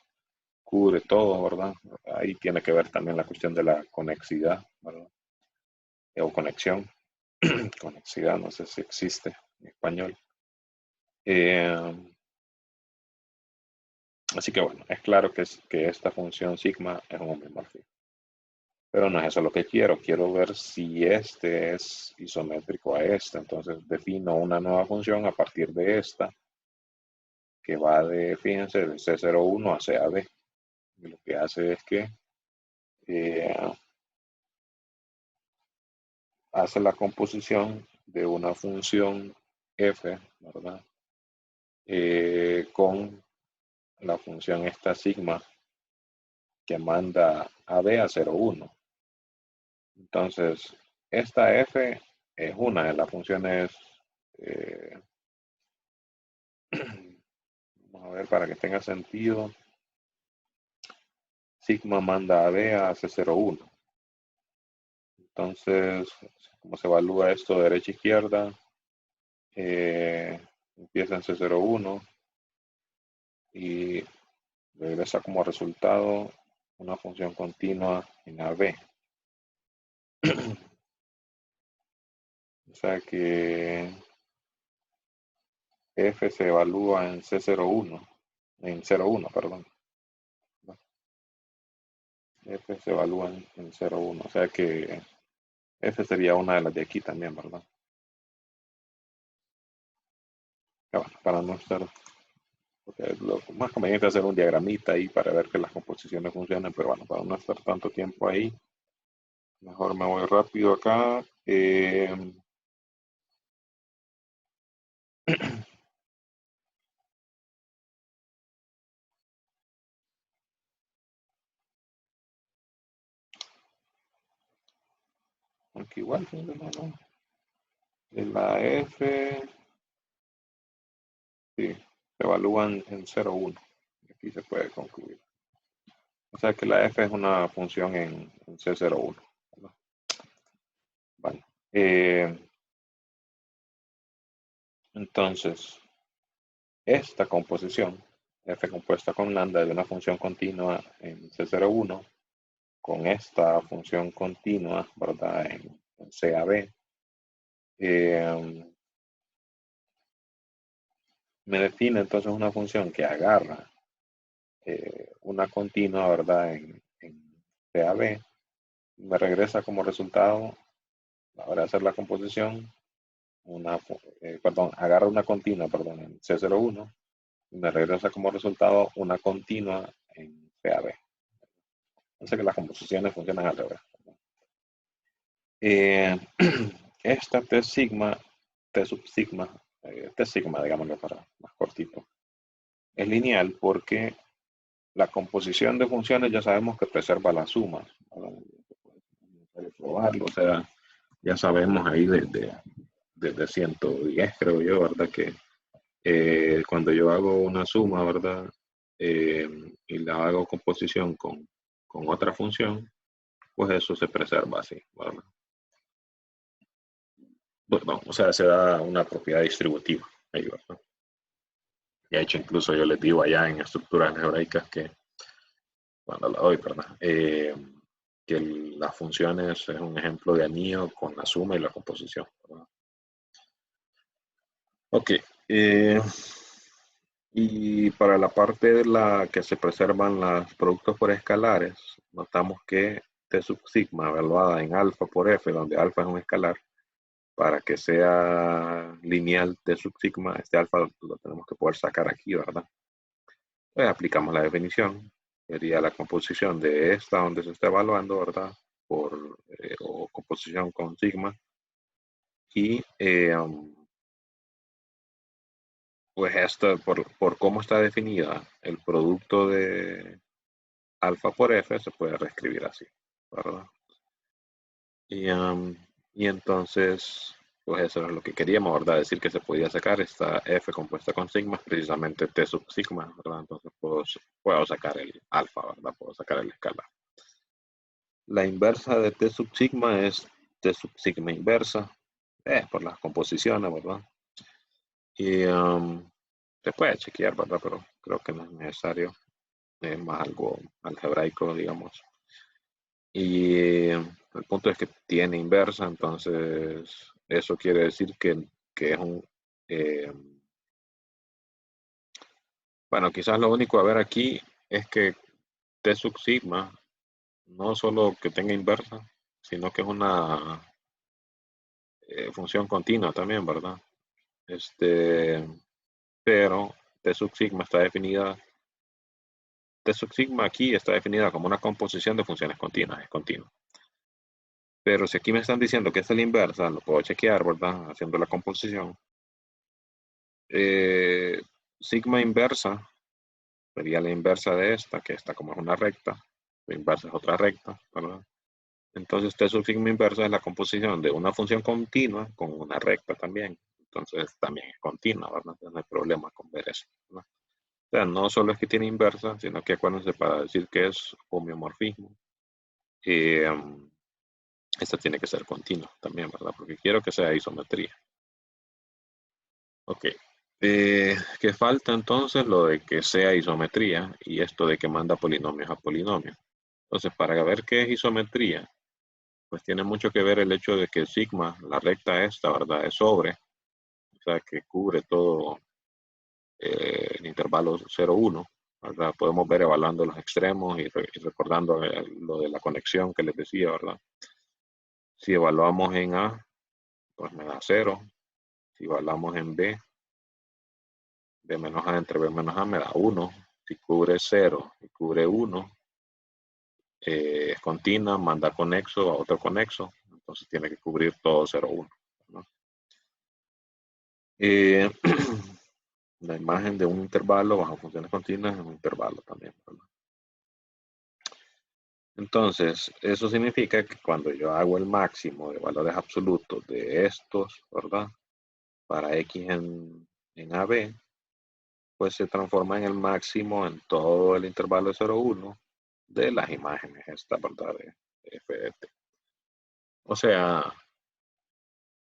Speaker 1: cubre todo, ¿verdad? Ahí tiene que ver también la cuestión de la conexidad, ¿verdad? O conexión, conexidad, no sé si existe en español. Eh, Así que bueno, es claro que esta función sigma es un homeomorfismo. Pero no es eso lo que quiero. Quiero ver si este es isométrico a este. Entonces defino una nueva función a partir de esta, que va de, fíjense, de C01 a CAB. Y lo que hace es que eh, hace la composición de una función f, ¿verdad? Con la función esta sigma que manda a B a 0,1. Entonces, esta f es una de las funciones, eh, vamos a ver para que tenga sentido, sigma manda a B a C01. Entonces, ¿cómo se evalúa esto de derecha a izquierda? Empieza en C01 y regresa como resultado una función continua en AB. O sea que F se evalúa en C01, en 0,1, perdón. F se evalúa en 0,1. O sea que F sería una de las de aquí también, ¿verdad? Bueno, para no estar, porque lo más conveniente es hacer un diagramita ahí para ver que las composiciones funcionen, pero bueno, para no estar tanto tiempo ahí, mejor me voy rápido acá. Aunque igual, no, no, no. La F Sí, se evalúan en 0, 1. Aquí se puede concluir. O sea que la f es una función en C01, ¿verdad? Vale. Entonces, esta composición, f compuesta con lambda de una función continua en C01, con esta función continua, ¿verdad? En CAB, me define entonces una función que agarra una continua, ¿verdad? En CAB, me regresa como resultado, ahora hacer la composición, agarra una continua, perdón, en C01, y me regresa como resultado una continua en CAB. Entonces que las composiciones funcionan al revés. Esta T sigma, T sub sigma, T sigma, digámoslo para más cortito, es lineal porque la composición de funciones ya sabemos que preserva las sumas. Probarlo, o sea, ya sabemos ahí desde 110, creo yo, ¿verdad? Que cuando yo hago una suma, ¿verdad? Y la hago composición con otra función, pues eso se preserva así, ¿verdad? Bueno, o sea, se da una propiedad distributiva ahí, ¿verdad? Y de hecho, incluso yo les digo allá en estructuras algebraicas que, cuando la doy, ¿verdad? Que las funciones es un ejemplo de anillo con la suma y la composición, ¿verdad? Ok. Y para la parte de la que se preservan los productos por escalares, notamos que T sub sigma evaluada en alfa por F, donde alfa es un escalar, para que sea lineal T sub sigma, este alfa lo tenemos que poder sacar aquí, ¿verdad? Pues aplicamos la definición, sería la composición de esta donde se está evaluando, ¿verdad? O composición con sigma. Y pues esto, por cómo está definida el producto de alfa por F, se puede reescribir así, ¿verdad? Y entonces, pues eso es lo que queríamos, ¿verdad? Decir que se podía sacar esta F compuesta con sigma, precisamente T sub sigma, ¿verdad? Entonces puedo sacar el alfa, ¿verdad? Puedo sacar el escalar. La inversa de T sub sigma es T sub sigma inversa, por las composiciones, ¿verdad? Y se puede chequear, ¿verdad? Pero creo que no es necesario. Es más algo algebraico, digamos. Y el punto es que tiene inversa, entonces eso quiere decir que es un... eh, bueno, quizás lo único a ver aquí es que T sub sigma no solo que tenga inversa, sino que es una función continua también, ¿verdad? Pero T sub sigma está definida, T sub sigma aquí está definida como una composición de funciones continuas, es continua. Pero si aquí me están diciendo que esta es la inversa, lo puedo chequear, ¿verdad? Haciendo la composición. Sigma inversa sería la inversa de esta, que esta como es una recta, la inversa es otra recta, ¿verdad? Entonces T sub sigma inversa es la composición de una función continua con una recta también. Entonces también es continua, ¿verdad? Entonces no hay problema con ver eso, ¿verdad? O sea, no solo es que tiene inversa, sino que acuérdense para decir que es homeomorfismo. Esta tiene que ser continua también, ¿verdad? Porque quiero que sea isometría. Ok. ¿Qué falta entonces? Lo de que sea isometría y esto de que manda polinomios a polinomios. Entonces, para ver qué es isometría, pues tiene mucho que ver el hecho de que sigma, la recta esta, ¿verdad? Es sobre, o sea, que cubre todo el intervalo 0, 1, ¿verdad? Podemos ver evaluando los extremos y recordando lo de la conexión que les decía, ¿verdad? Si evaluamos en A, pues me da 0. Si evaluamos en B menos A entre B menos A me da 1. Si cubre 0 y cubre 1, es continua, manda conexo a otro conexo, entonces tiene que cubrir todo 0, 1, ¿no? La imagen de un intervalo bajo funciones continuas es un intervalo también, ¿verdad? Entonces, eso significa que cuando yo hago el máximo de valores absolutos de estos, ¿verdad? Para X en AB, pues se transforma en el máximo en todo el intervalo de 0,1 de las imágenes, esta verdad de f de t. O sea,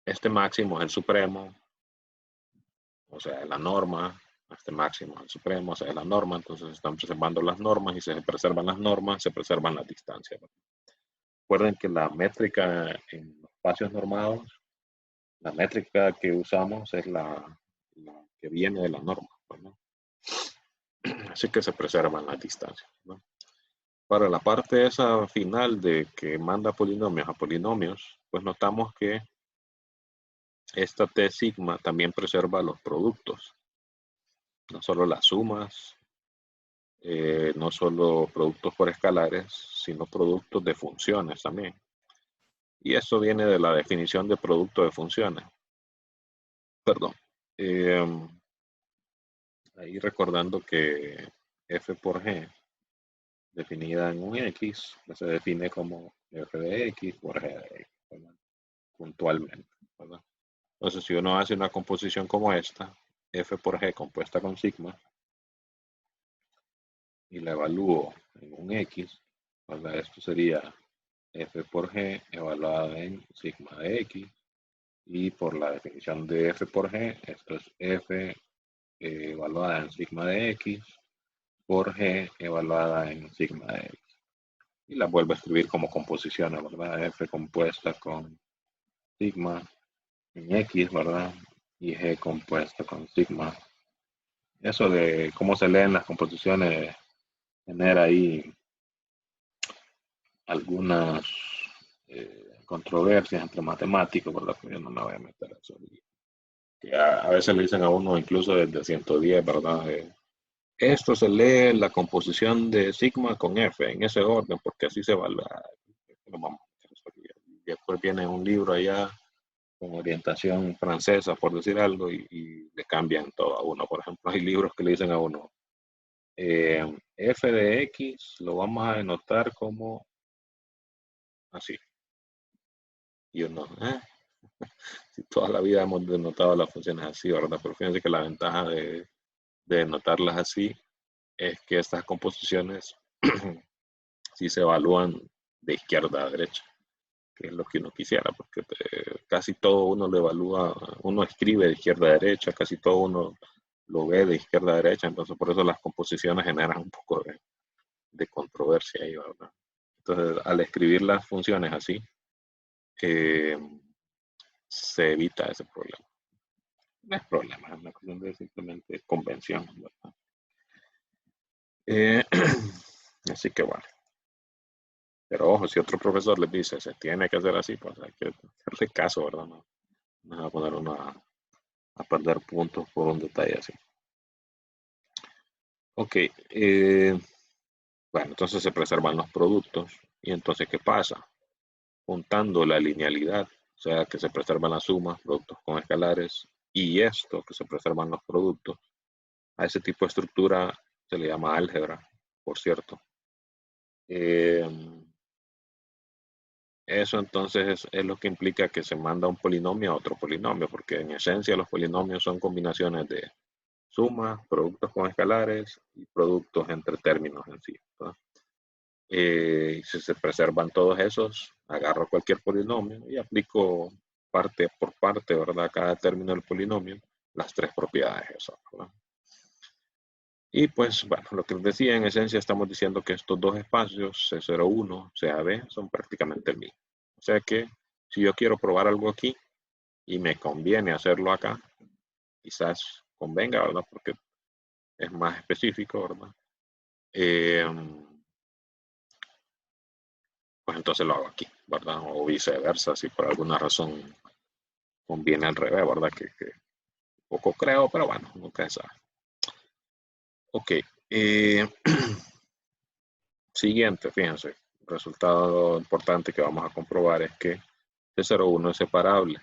Speaker 1: este máximo es el supremo, o sea, la norma, este máximo es el supremo, o sea, la norma, entonces se están preservando las normas y se preservan las normas, se preservan las distancias. Recuerden que la métrica en los espacios normados, la métrica que usamos es la que viene de la norma, ¿no? Así que se preservan las distancias, ¿no? Para la parte esa final de que manda polinomios a polinomios, pues notamos que esta T sigma también preserva los productos, no solo las sumas, no solo productos por escalares, sino productos de funciones también. Y eso viene de la definición de producto de funciones. Perdón. Ahí recordando que f por g, definida en un x, se define como f de x por g de x, ¿verdad? Puntualmente, ¿verdad? Entonces, si uno hace una composición como esta, f por g compuesta con sigma, y la evalúo en un x, ¿verdad? Esto sería f por g evaluada en sigma de x, y por la definición de f por g, esto es f evaluada en sigma de x por g evaluada en sigma de x. Y la vuelvo a escribir como composiciones, ¿verdad? F compuesta con sigma en x, ¿verdad? Y g compuesta con sigma. Eso de cómo se leen las composiciones genera ahí algunas controversias entre matemáticos, ¿verdad? Pues yo no me voy a meter a eso. Que a veces le dicen a uno incluso desde 110, ¿verdad? Esto se lee la composición de sigma con F en ese orden, porque así se evalúa. Después viene un libro allá con orientación francesa, por decir algo, y le cambian todo a uno. Por ejemplo, hay libros que le dicen a uno, f de x lo vamos a denotar como así. Y uno, si toda la vida hemos denotado las funciones así, ¿verdad? Pero fíjense que la ventaja de denotarlas así es que estas composiciones sí se evalúan de izquierda a derecha, que es lo que uno quisiera, porque casi todo uno lo evalúa, uno escribe de izquierda a derecha, casi todo uno lo ve de izquierda a derecha, entonces por eso las composiciones generan un poco de controversia ahí, ¿verdad? Entonces, al escribir las funciones así, se evita ese problema. No es problema, es una cuestión de simplemente convención, ¿verdad? Así que bueno. Pero ojo, si otro profesor les dice, se tiene que hacer así, pues hay que hacerle caso, ¿verdad? No, no va a poner uno a perder puntos por un detalle así. Ok, bueno, entonces se preservan los productos. Y entonces, ¿qué pasa? Juntando la linealidad, o sea, que se preservan las sumas, productos con escalares, y esto, que se preservan los productos, a ese tipo de estructura se le llama álgebra, por cierto. Eso entonces es lo que implica que se manda un polinomio a otro polinomio, porque en esencia los polinomios son combinaciones de sumas, productos con escalares y productos entre términos en sí, ¿verdad? Si se preservan todos esos, agarro cualquier polinomio y aplico parte por parte, ¿verdad? Cada término del polinomio, las tres propiedades esas, ¿verdad? Y pues, bueno, lo que les decía, en esencia estamos diciendo que estos dos espacios, C01, CAB, son prácticamente el mismo. O sea que si yo quiero probar algo aquí y me conviene hacerlo acá, quizás convenga, ¿verdad? Porque es más específico, ¿verdad? Pues entonces lo hago aquí, ¿verdad? O viceversa, si por alguna razón conviene al revés, ¿verdad? Que poco creo, pero bueno, nunca se sabe. Ok. Siguiente, fíjense. Resultado importante que vamos a comprobar es que C01 es separable.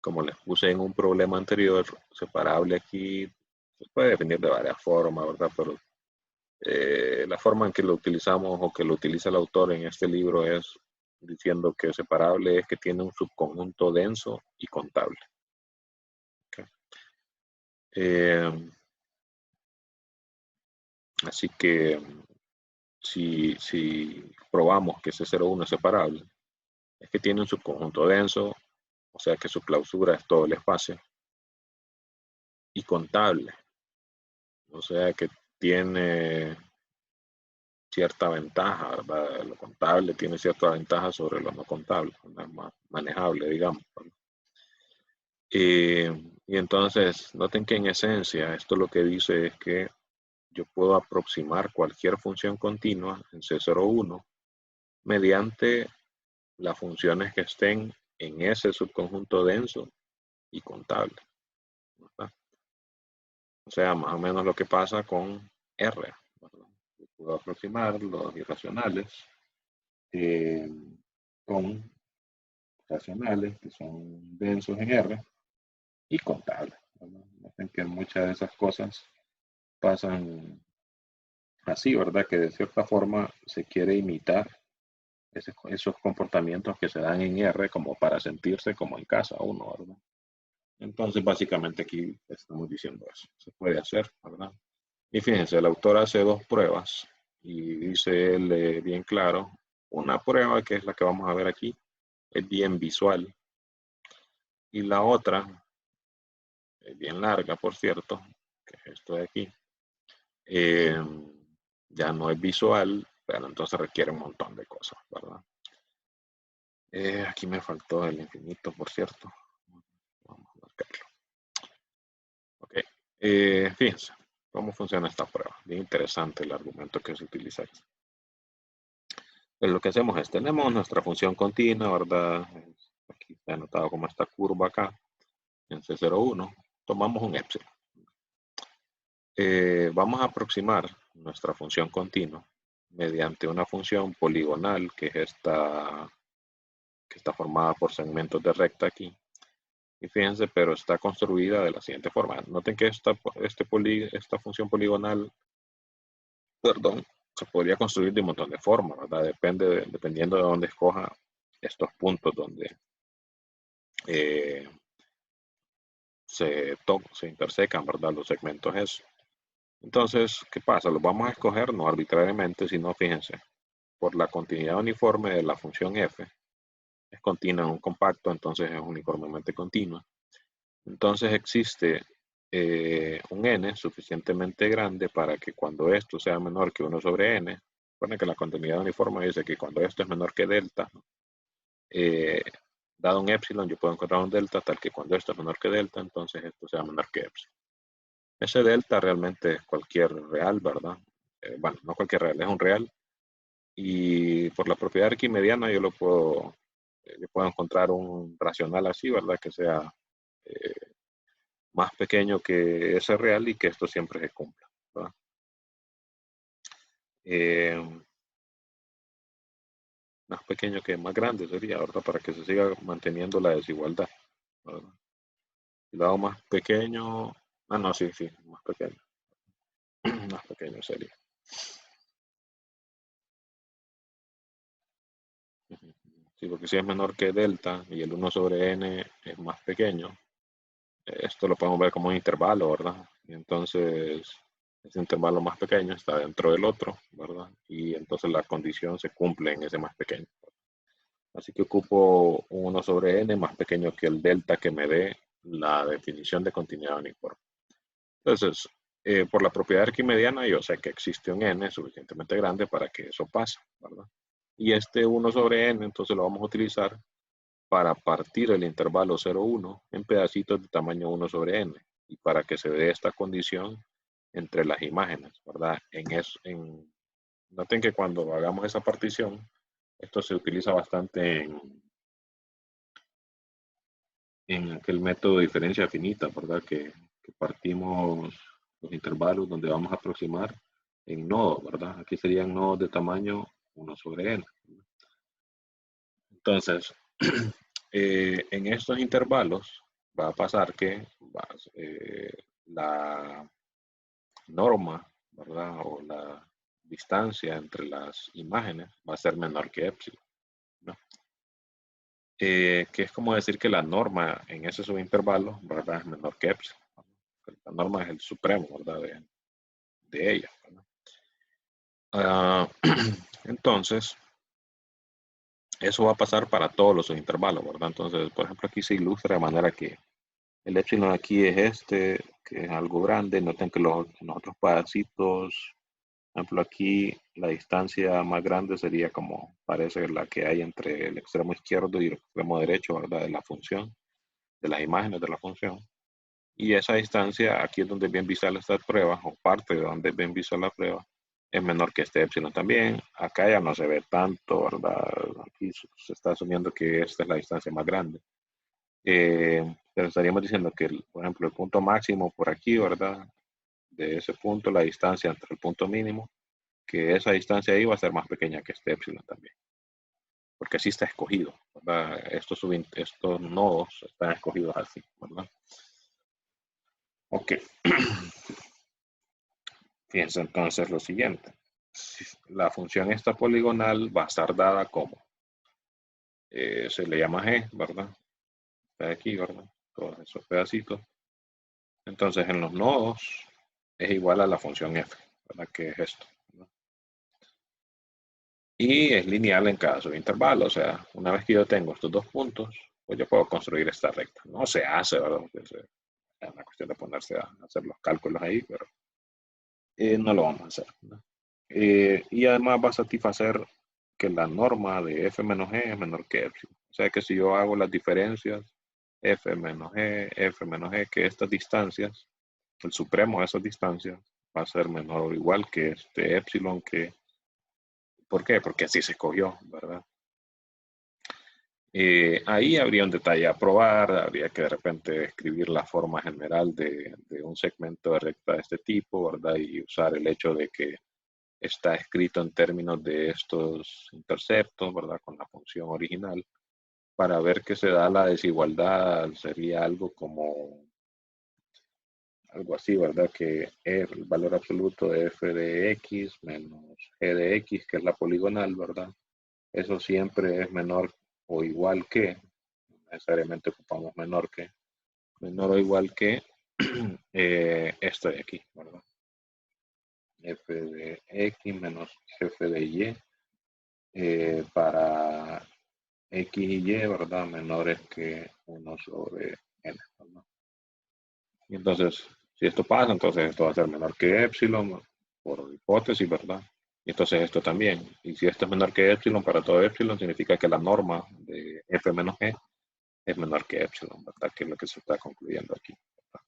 Speaker 1: Como les puse en un problema anterior, separable aquí se puede definir de varias formas, ¿verdad? Pero la forma en que lo utilizamos o que lo utiliza el autor en este libro es diciendo que separable es que tiene un subconjunto denso y contable. Okay. Así que si probamos que ese 0,1 es separable, es que tiene un subconjunto denso, o sea que su clausura es todo el espacio, y contable, o sea que tiene cierta ventaja, ¿verdad? Lo contable tiene cierta ventaja sobre lo no contable, es más manejable, digamos. Y entonces, noten que en esencia, esto lo que dice es que yo puedo aproximar cualquier función continua en C01 mediante las funciones que estén en ese subconjunto denso y contable, ¿verdad? O sea, más o menos lo que pasa con R, ¿verdad? Yo puedo aproximar los irracionales eh, con racionales que son densos en R y contables, ¿verdad? Noten que muchas de esas cosas pasan así, ¿verdad? Que de cierta forma se quiere imitar esos comportamientos que se dan en R como para sentirse como en casa uno, ¿verdad? Entonces, básicamente aquí estamos diciendo eso. Se puede hacer, ¿verdad? Y fíjense, el autor hace dos pruebas y dice él bien claro, una prueba que es la que vamos a ver aquí, es bien visual, y la otra es bien larga, por cierto, que es esto de aquí. Eh, ya no es visual, pero entonces requiere un montón de cosas, ¿verdad? Aquí me faltó el infinito, por cierto. Vamos a marcarlo. Ok. Fíjense cómo funciona esta prueba. Bien interesante el argumento que se utiliza aquí. Pues lo que hacemos es, tenemos nuestra función continua, ¿verdad? Aquí está anotado como esta curva acá, en C01. Tomamos un epsilon. Vamos a aproximar nuestra función continua mediante una función poligonal, que es esta, que está formada por segmentos de recta aquí. Y fíjense, pero está construida de la siguiente forma. Noten que esta función poligonal, perdón, se podría construir de un montón de formas, ¿verdad? Dependiendo de dónde escoja estos puntos donde eh, se intersecan, ¿verdad? Los segmentos eso. Entonces, ¿qué pasa? Los vamos a escoger no arbitrariamente, sino, fíjense, por la continuidad uniforme de la función f. Es continua en un compacto, entonces es uniformemente continua. Entonces existe un n suficientemente grande para que cuando esto sea menor que 1 sobre n, recuerden que la continuidad uniforme dice que cuando esto es menor que delta, eh, dado un epsilon, yo puedo encontrar un delta tal que cuando esto es menor que delta, entonces esto sea menor que epsilon. Ese delta realmente es cualquier real, ¿verdad? Bueno, no cualquier real, es un real. Y por la propiedad arquimediana yo puedo encontrar un racional así, ¿verdad? Que sea eh, más pequeño que ese real y que esto siempre se cumpla, ¿verdad? Eh, más pequeño que más grande sería, ¿verdad? Para que se siga manteniendo la desigualdad, ¿verdad? Si lo hago más pequeño, no, sí, más pequeño, más pequeño sería. Sí, porque si es menor que delta y el 1 sobre n es más pequeño, esto lo podemos ver como un intervalo, ¿verdad? Y entonces, ese intervalo más pequeño está dentro del otro, ¿verdad? Y entonces la condición se cumple en ese más pequeño. Así que ocupo un 1 sobre n más pequeño que el delta que me dé la definición de continuidad uniforme. Entonces, por la propiedad arquimediana, yo sé que existe un n suficientemente grande para que eso pase, ¿verdad? Y este 1 sobre n, entonces lo vamos a utilizar para partir el intervalo 0,1 en pedacitos de tamaño 1 sobre n y para que se dé esta condición entre las imágenes, ¿verdad? Noten que cuando hagamos esa partición, esto se utiliza bastante en aquel método de diferencia finita, ¿verdad? Que partimos los intervalos donde vamos a aproximar en nodos, ¿verdad? Aquí serían nodos de tamaño 1 sobre n. Entonces, en estos intervalos va a pasar que la norma, ¿verdad? O la distancia entre las imágenes va a ser menor que epsilon, ¿no? Que es como decir que la norma en ese subintervalo, ¿verdad? Es menor que epsilon. La norma es el supremo, ¿verdad? De ella, ¿verdad? Ah, entonces, eso va a pasar para todos los subintervalos, ¿verdad? Entonces, por ejemplo, aquí se ilustra de manera que el epsilon aquí es este, que es algo grande. Noten que los otros pedacitos, por ejemplo, aquí la distancia más grande sería como parece la que hay entre el extremo izquierdo y el extremo derecho, ¿verdad? De la función, de las imágenes de la función. Y esa distancia, aquí es donde es bien visual esta prueba, o parte de donde es bien visual la prueba, es menor que este epsilon también. Acá ya no se ve tanto, ¿verdad? Aquí se está asumiendo que esta es la distancia más grande. Pero estaríamos diciendo que, por ejemplo, el punto máximo por aquí, ¿verdad? De ese punto, la distancia entre el punto mínimo, que esa distancia ahí va a ser más pequeña que este epsilon también, porque así está escogido, ¿verdad? Estos nodos están escogidos así, ¿verdad? Ok, fíjense entonces lo siguiente. La función esta poligonal va a estar dada como, se le llama G, ¿verdad? Está aquí, ¿verdad? Todos esos pedacitos. Entonces en los nodos es igual a la función f, ¿verdad? Que es esto, ¿verdad? Y es lineal en cada subintervalo, o sea, una vez que yo tengo estos dos puntos, pues yo puedo construir esta recta. No se hace, ¿verdad? Es una cuestión de ponerse a hacer los cálculos ahí, pero no lo vamos a hacer, ¿verdad? Y además va a satisfacer que la norma de f menos g es menor que epsilon. O sea que si yo hago las diferencias f menos g, que estas distancias, el supremo de esas distancias va a ser menor o igual que este epsilon que, ¿por qué? Porque así se escogió, ¿verdad? Ahí habría un detalle a probar, habría que de repente escribir la forma general de un segmento de recta de este tipo, ¿verdad? Y usar el hecho de que está escrito en términos de estos interceptos, ¿verdad? Con la función original, para ver que se da la desigualdad, sería algo como, algo así, ¿verdad? Que el valor absoluto de f de x menos g de x, que es la poligonal, ¿verdad? Eso siempre es menor o igual que, necesariamente ocupamos menor o igual que esto de aquí, ¿verdad? F de x menos f de y para x y y, ¿verdad? Menores que 1 sobre n, ¿verdad? Y entonces, si esto pasa, entonces esto va a ser menor que epsilon por hipótesis, ¿verdad? Y entonces esto también. Y si esto es menor que epsilon para todo epsilon, significa que la norma de f menos g es menor que epsilon, ¿verdad? Que es lo que se está concluyendo aquí, ¿verdad?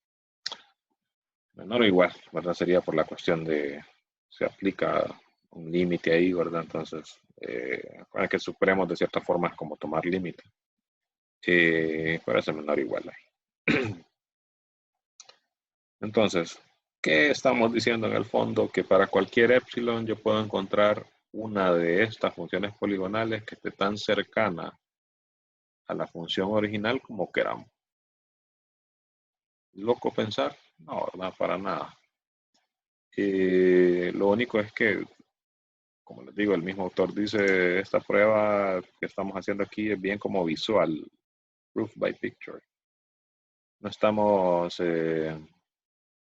Speaker 1: Menor o igual, ¿verdad? Sería por la cuestión de, se aplica un límite ahí, ¿verdad? Entonces, para que supremos de cierta forma es como tomar límite. Para ser menor o igual ahí. Entonces, ¿qué estamos diciendo en el fondo? Que para cualquier epsilon yo puedo encontrar una de estas funciones poligonales que esté tan cercana a la función original como queramos. ¿Loco pensar? No, ¿verdad? Para nada. Lo único es que, como les digo, el mismo autor dice, esta prueba que estamos haciendo aquí es bien como visual, proof by picture. No estamos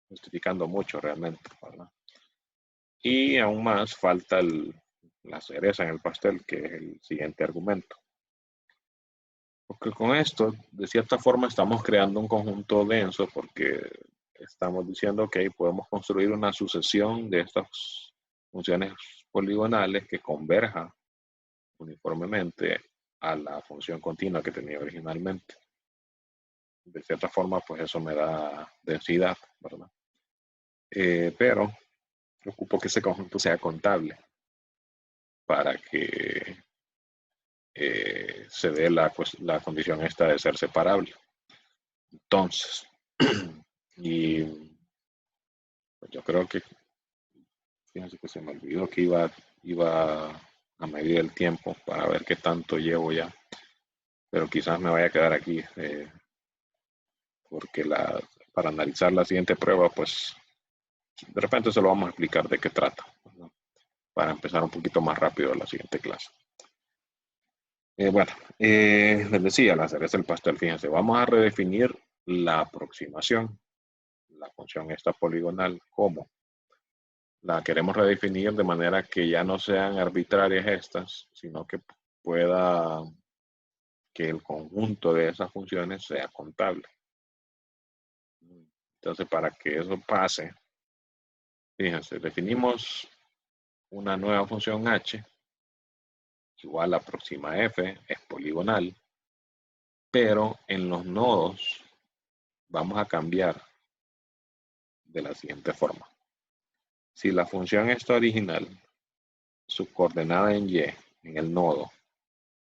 Speaker 1: justificando mucho realmente, ¿verdad? Y aún más falta la cereza en el pastel, que es el siguiente argumento. Porque con esto, de cierta forma, estamos creando un conjunto denso porque estamos diciendo que podemos construir una sucesión de estas funciones poligonales que converja uniformemente a la función continua que tenía originalmente. De cierta forma, pues eso me da densidad, ¿verdad? Pero ocupo que ese conjunto sea contable para que se dé la condición esta de ser separable. Entonces, y pues yo creo que, fíjense que se me olvidó que iba a medir el tiempo para ver qué tanto llevo ya, pero quizás me vaya a quedar aquí, porque para analizar la siguiente prueba, pues de repente se lo vamos a explicar de qué trata, ¿no? Para empezar un poquito más rápido la siguiente clase. Bueno, les decía, la cereza del pastel, fíjense, vamos a redefinir la aproximación, la función esta poligonal como la queremos redefinir de manera que ya no sean arbitrarias estas, sino que pueda que el conjunto de esas funciones sea contable. Entonces, para que eso pase, fíjense, definimos una nueva función h igual a próxima f, es poligonal, pero en los nodos vamos a cambiar de la siguiente forma. Si la función está original, su coordenada en y, en el nodo,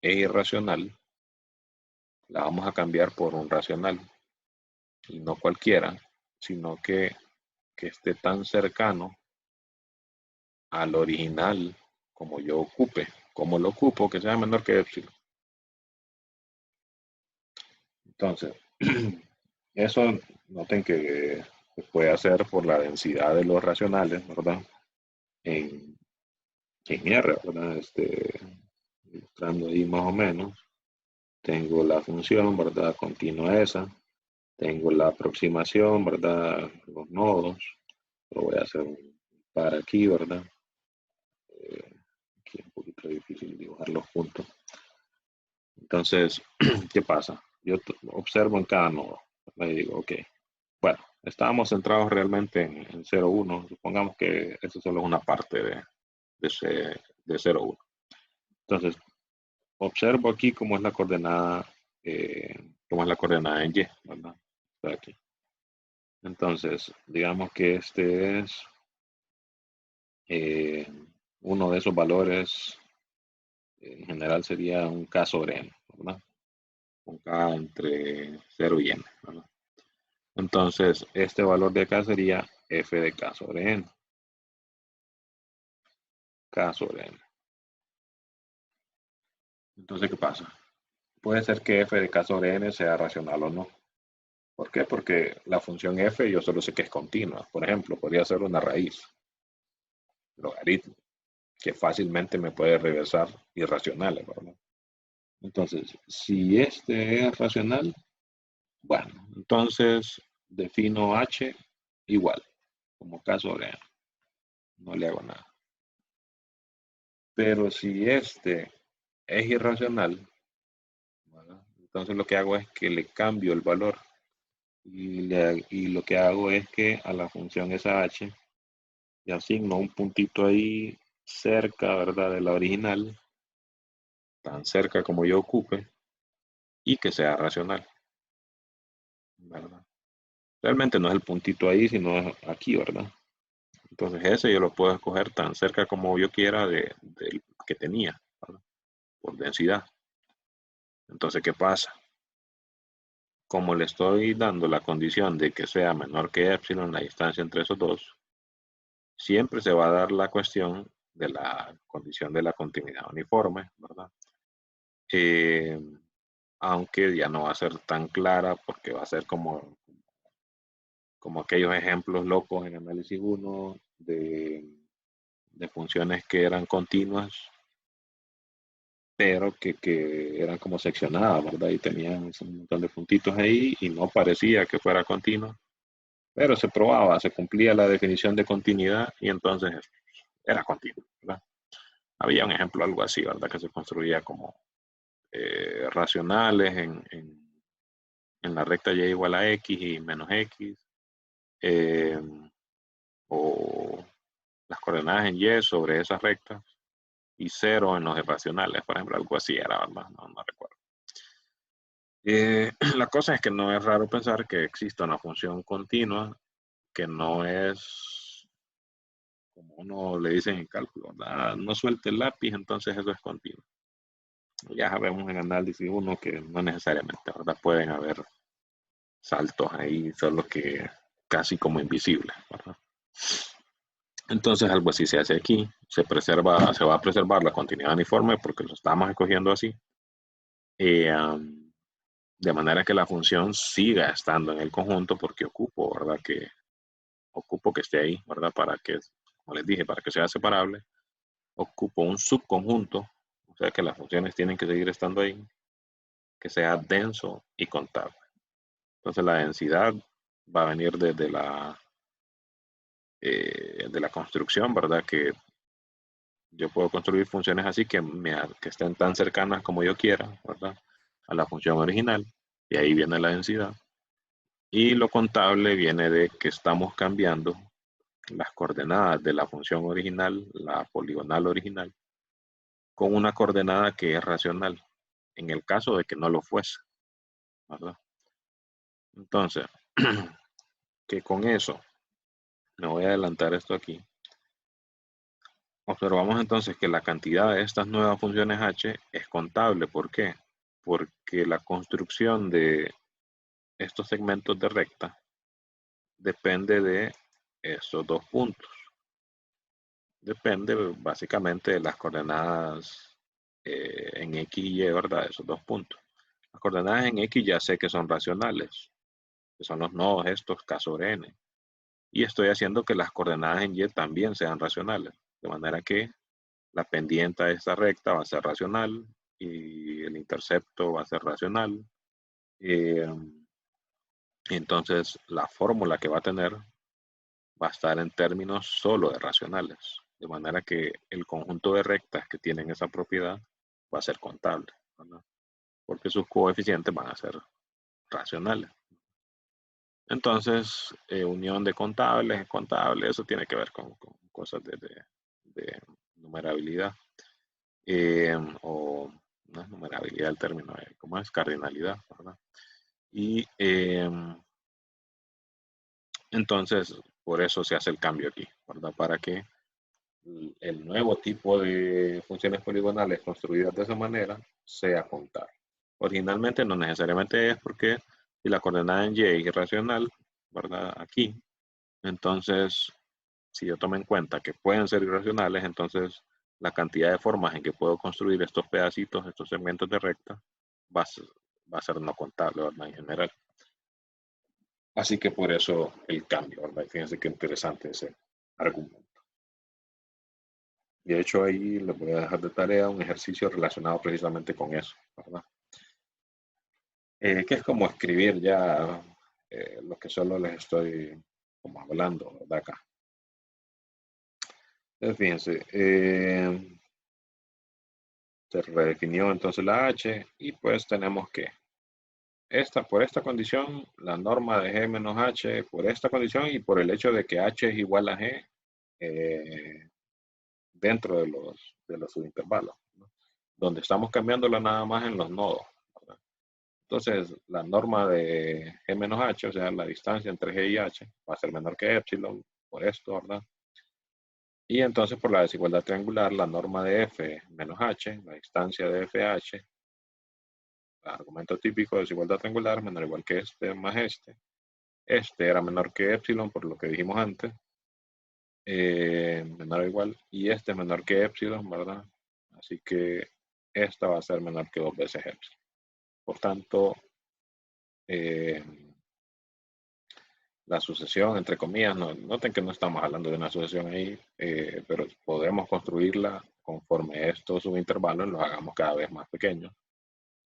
Speaker 1: es irracional, la vamos a cambiar por un racional. Y no cualquiera, sino que esté tan cercano al original como yo ocupe. Como lo ocupo, que sea menor que epsilon. Entonces, eso noten que se puede hacer por la densidad de los racionales, ¿verdad? En R, ¿verdad? Ilustrando ahí más o menos. Tengo la función, ¿verdad? Continua esa. Tengo la aproximación, ¿verdad? Los nodos. Lo voy a hacer para aquí, ¿verdad? Aquí es un poquito difícil dibujar los puntos. Entonces, ¿qué pasa? Yo observo en cada nodo. Y digo, ok, bueno, estábamos centrados realmente en 0, 1. Supongamos que eso solo es una parte de 0, 1. Entonces, observo aquí cómo es la coordenada, en Y, ¿verdad? Está aquí. Entonces, digamos que este es uno de esos valores, en general sería un K sobre N, ¿verdad? Un K entre 0 y N, ¿verdad? Entonces, este valor de K sería f de K sobre N. K sobre N. Entonces, ¿qué pasa? Puede ser que f de K sobre N sea racional o no. ¿Por qué? Porque la función f yo solo sé que es continua. Por ejemplo, podría ser una raíz, logaritmo, que fácilmente me puede regresar irracionales, ¿verdad? Entonces, si este es racional, bueno, entonces defino h igual, como K sobre N. No le hago nada. Pero si este es irracional, ¿verdad? Entonces lo que hago es que le cambio el valor y lo que hago es que a la función esa h le asigno un puntito ahí cerca, ¿verdad? De la original, tan cerca como yo ocupe, y que sea racional, ¿verdad? Realmente no es el puntito ahí, sino es aquí, ¿verdad? Entonces ese yo lo puedo escoger tan cerca como yo quiera del que tenía, ¿verdad? Por densidad. Entonces, ¿qué pasa? Como le estoy dando la condición de que sea menor que epsilon la distancia entre esos dos, siempre se va a dar la cuestión de la condición de la continuidad uniforme, ¿verdad? Eh, Aunque ya no va a ser tan clara porque va a ser como aquellos ejemplos locos en análisis 1 de funciones que eran continuas, pero que eran como seccionadas, ¿verdad? Y tenían un montón de puntitos ahí y no parecía que fuera continua, pero se probaba, se cumplía la definición de continuidad y entonces era continuo, ¿verdad? Había un ejemplo algo así, ¿verdad? Que se construía como racionales en la recta y igual a x y menos x, eh, o las coordenadas en y sobre esas rectas y 0 en los irracionales, por ejemplo, algo así era, ¿verdad? No recuerdo. La cosa es que no es raro pensar que exista una función continua que no es como uno le dice en cálculo, ¿verdad? No suelte el lápiz, entonces eso es continuo. Ya sabemos en análisis 1 que no necesariamente, ¿verdad? Pueden haber saltos ahí, solo que casi como invisibles, ¿verdad? Entonces algo así se hace aquí, se va a preservar la continuidad uniforme porque lo estamos escogiendo así, de manera que la función siga estando en el conjunto porque ocupo que esté ahí, ¿verdad? Para que, como les dije, para que sea separable, ocupo un subconjunto, o sea que las funciones tienen que seguir estando ahí, que sea denso y contable. Entonces la densidad va a venir desde de la construcción, ¿verdad? Que yo puedo construir funciones así que estén tan cercanas como yo quiera, ¿verdad? A la función original. Y ahí viene la densidad. Y lo contable viene de que estamos cambiando las coordenadas de la función original, la poligonal original, con una coordenada que es racional, en el caso de que no lo fuese, ¿verdad? Entonces, que con eso, me voy a adelantar esto aquí. Observamos entonces que la cantidad de estas nuevas funciones h es contable. ¿Por qué? Porque la construcción de estos segmentos de recta depende de esos dos puntos. Depende básicamente de las coordenadas en X y Y, ¿verdad? Esos dos puntos. Las coordenadas en X ya sé que son racionales, que son los nodos estos K sobre N. Y estoy haciendo que las coordenadas en Y también sean racionales. De manera que la pendiente de esta recta va a ser racional y el intercepto va a ser racional. Entonces, la fórmula que va a tener va a estar en términos solo de racionales. De manera que el conjunto de rectas que tienen esa propiedad va a ser contable, ¿verdad? Porque sus coeficientes van a ser racionales. Entonces, unión de contables, eso tiene que ver con cosas de numerabilidad. O no es numerabilidad el término, ¿cómo es? Cardinalidad, ¿verdad? Y entonces, por eso se hace el cambio aquí, ¿verdad? Para que el nuevo tipo de funciones poligonales construidas de esa manera sea contable. Originalmente no necesariamente es porque si la coordenada en Y es irracional, ¿verdad? Aquí, entonces, si yo tomo en cuenta que pueden ser irracionales, entonces la cantidad de formas en que puedo construir estos pedacitos, estos segmentos de recta, va a ser no contable, ¿verdad? En general. Así que por eso el cambio, ¿verdad? Fíjense qué interesante ese argumento. De hecho, ahí les voy a dejar de tarea un ejercicio relacionado precisamente con eso, ¿verdad? Que es como escribir ya lo que solo les estoy como hablando, ¿verdad? Acá. Entonces, fíjense, se redefinió entonces la h y pues tenemos que por esta condición, la norma de g menos h por esta condición y por el hecho de que h es igual a g dentro de los subintervalos, ¿no? Donde estamos cambiándola nada más en los nodos, ¿verdad? Entonces, la norma de g menos h, o sea, la distancia entre g y h, va a ser menor que epsilon por esto, ¿verdad? Y entonces, por la desigualdad triangular, la norma de f menos h, la distancia de fh, argumento típico de desigualdad triangular, menor o igual que este más este. Este era menor que epsilon, por lo que dijimos antes. Menor o igual. Y este es menor que epsilon, ¿verdad? Así que esta va a ser menor que 2 veces epsilon. Por tanto, la sucesión, entre comillas, noten que no estamos hablando de una sucesión ahí, pero podemos construirla conforme estos subintervalos los hagamos cada vez más pequeños.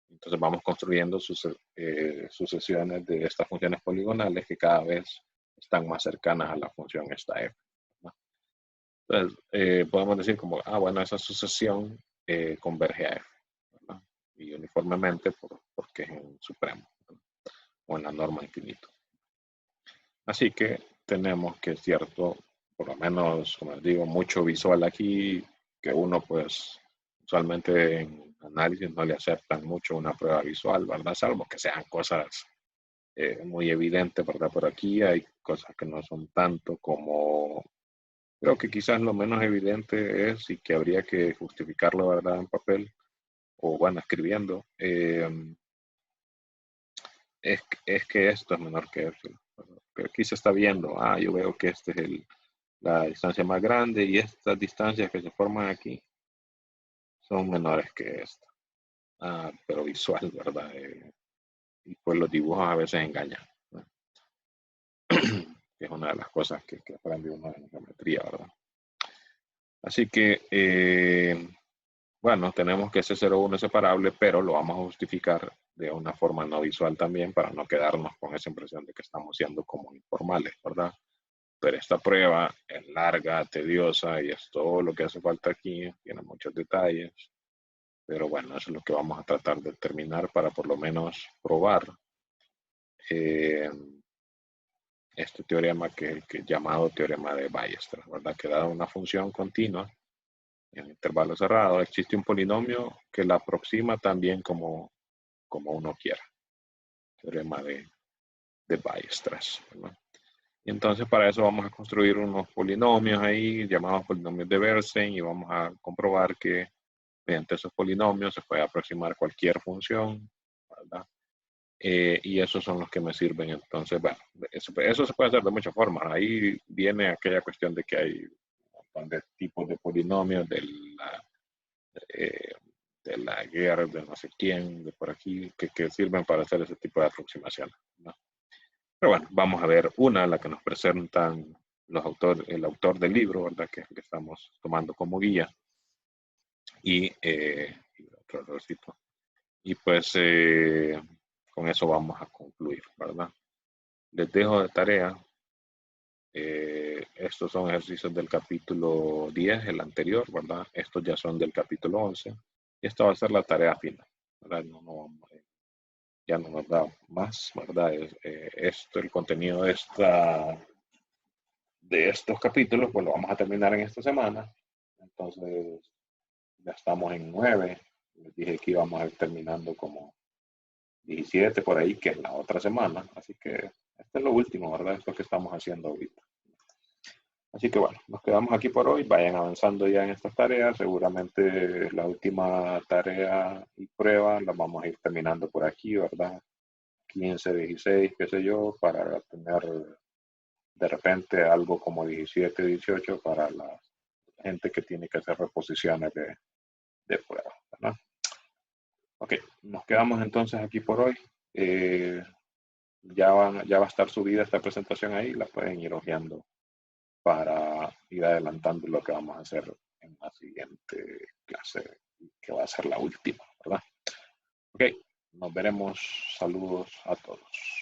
Speaker 1: Entonces vamos construyendo sucesiones de estas funciones poligonales que cada vez están más cercanas a la función esta f, ¿no? Entonces podemos decir como, bueno, esa sucesión converge a f, ¿verdad? Y uniformemente porque es en supremo, ¿verdad? O en la norma infinito. Así que tenemos que es cierto, por lo menos, como les digo, mucho visual aquí, que uno pues usualmente en análisis no le aceptan mucho una prueba visual, ¿verdad? Salvo que sean cosas muy evidentes, ¿verdad? Por aquí hay cosas que no son tanto como, creo que quizás lo menos evidente es y que habría que justificarlo, ¿verdad? En papel o bueno, escribiendo, es que esto es menor que epsilon. Pero aquí se está viendo, yo veo que este es la distancia más grande y estas distancias que se forman aquí son menores que esta. Pero visual, ¿verdad? Y pues los dibujos a veces engañan, ¿no? Que es una de las cosas que aprende uno en geometría, ¿verdad? Así que, bueno, tenemos que ese 0,1 es separable, pero lo vamos a justificar de una forma no visual también para no quedarnos con esa impresión de que estamos siendo como informales, ¿verdad? pero esta prueba es larga, tediosa y es todo lo que hace falta aquí, tiene muchos detalles, pero bueno, eso es lo que vamos a tratar de terminar para por lo menos probar este teorema que es llamado teorema de Weierstrass, ¿verdad? Que dada una función continua en intervalo cerrado, existe un polinomio que la aproxima también como uno quiera. Teorema de Weierstrass, ¿verdad? Y entonces para eso vamos a construir unos polinomios ahí llamados polinomios de Bernstein y vamos a comprobar que mediante esos polinomios se puede aproximar cualquier función, ¿verdad? Y esos son los que me sirven. Entonces, bueno, eso se puede hacer de muchas formas. Ahí viene aquella cuestión de que hay un montón de tipos de polinomios, eh, de la guerra, de no sé quién, de por aquí, que sirven para hacer ese tipo de aproximaciones, ¿no? Pero bueno, vamos a ver una, la que nos presentan el autor del libro, ¿verdad? Que es el que estamos tomando como guía. Y otro errorcito. Y pues con eso vamos a concluir, ¿verdad? Les dejo de tarea. Estos son ejercicios del capítulo 10, el anterior, ¿verdad? Estos ya son del capítulo 11. Y esta va a ser la tarea final, ¿verdad? Ya no nos da más, ¿verdad? Esto, el contenido de estos capítulos, pues lo vamos a terminar en esta semana. Entonces, ya estamos en 9. Les dije que íbamos a ir terminando como 17 por ahí, que es la otra semana. Así que esto es lo último, ¿verdad? Esto que estamos haciendo ahorita. Así que bueno, nos quedamos aquí por hoy. Vayan avanzando ya en estas tareas. Seguramente la última tarea y prueba la vamos a ir terminando por aquí, ¿verdad? 15, 16, qué sé yo, para tener de repente algo como 17, 18 para la gente que tiene que hacer reposiciones de prueba, ¿verdad? Ok, nos quedamos entonces aquí por hoy. Ya va a estar subida esta presentación ahí, la pueden ir hojeando para ir adelantando lo que vamos a hacer en la siguiente clase, que va a ser la última, ¿verdad? Ok, nos veremos. Saludos a todos.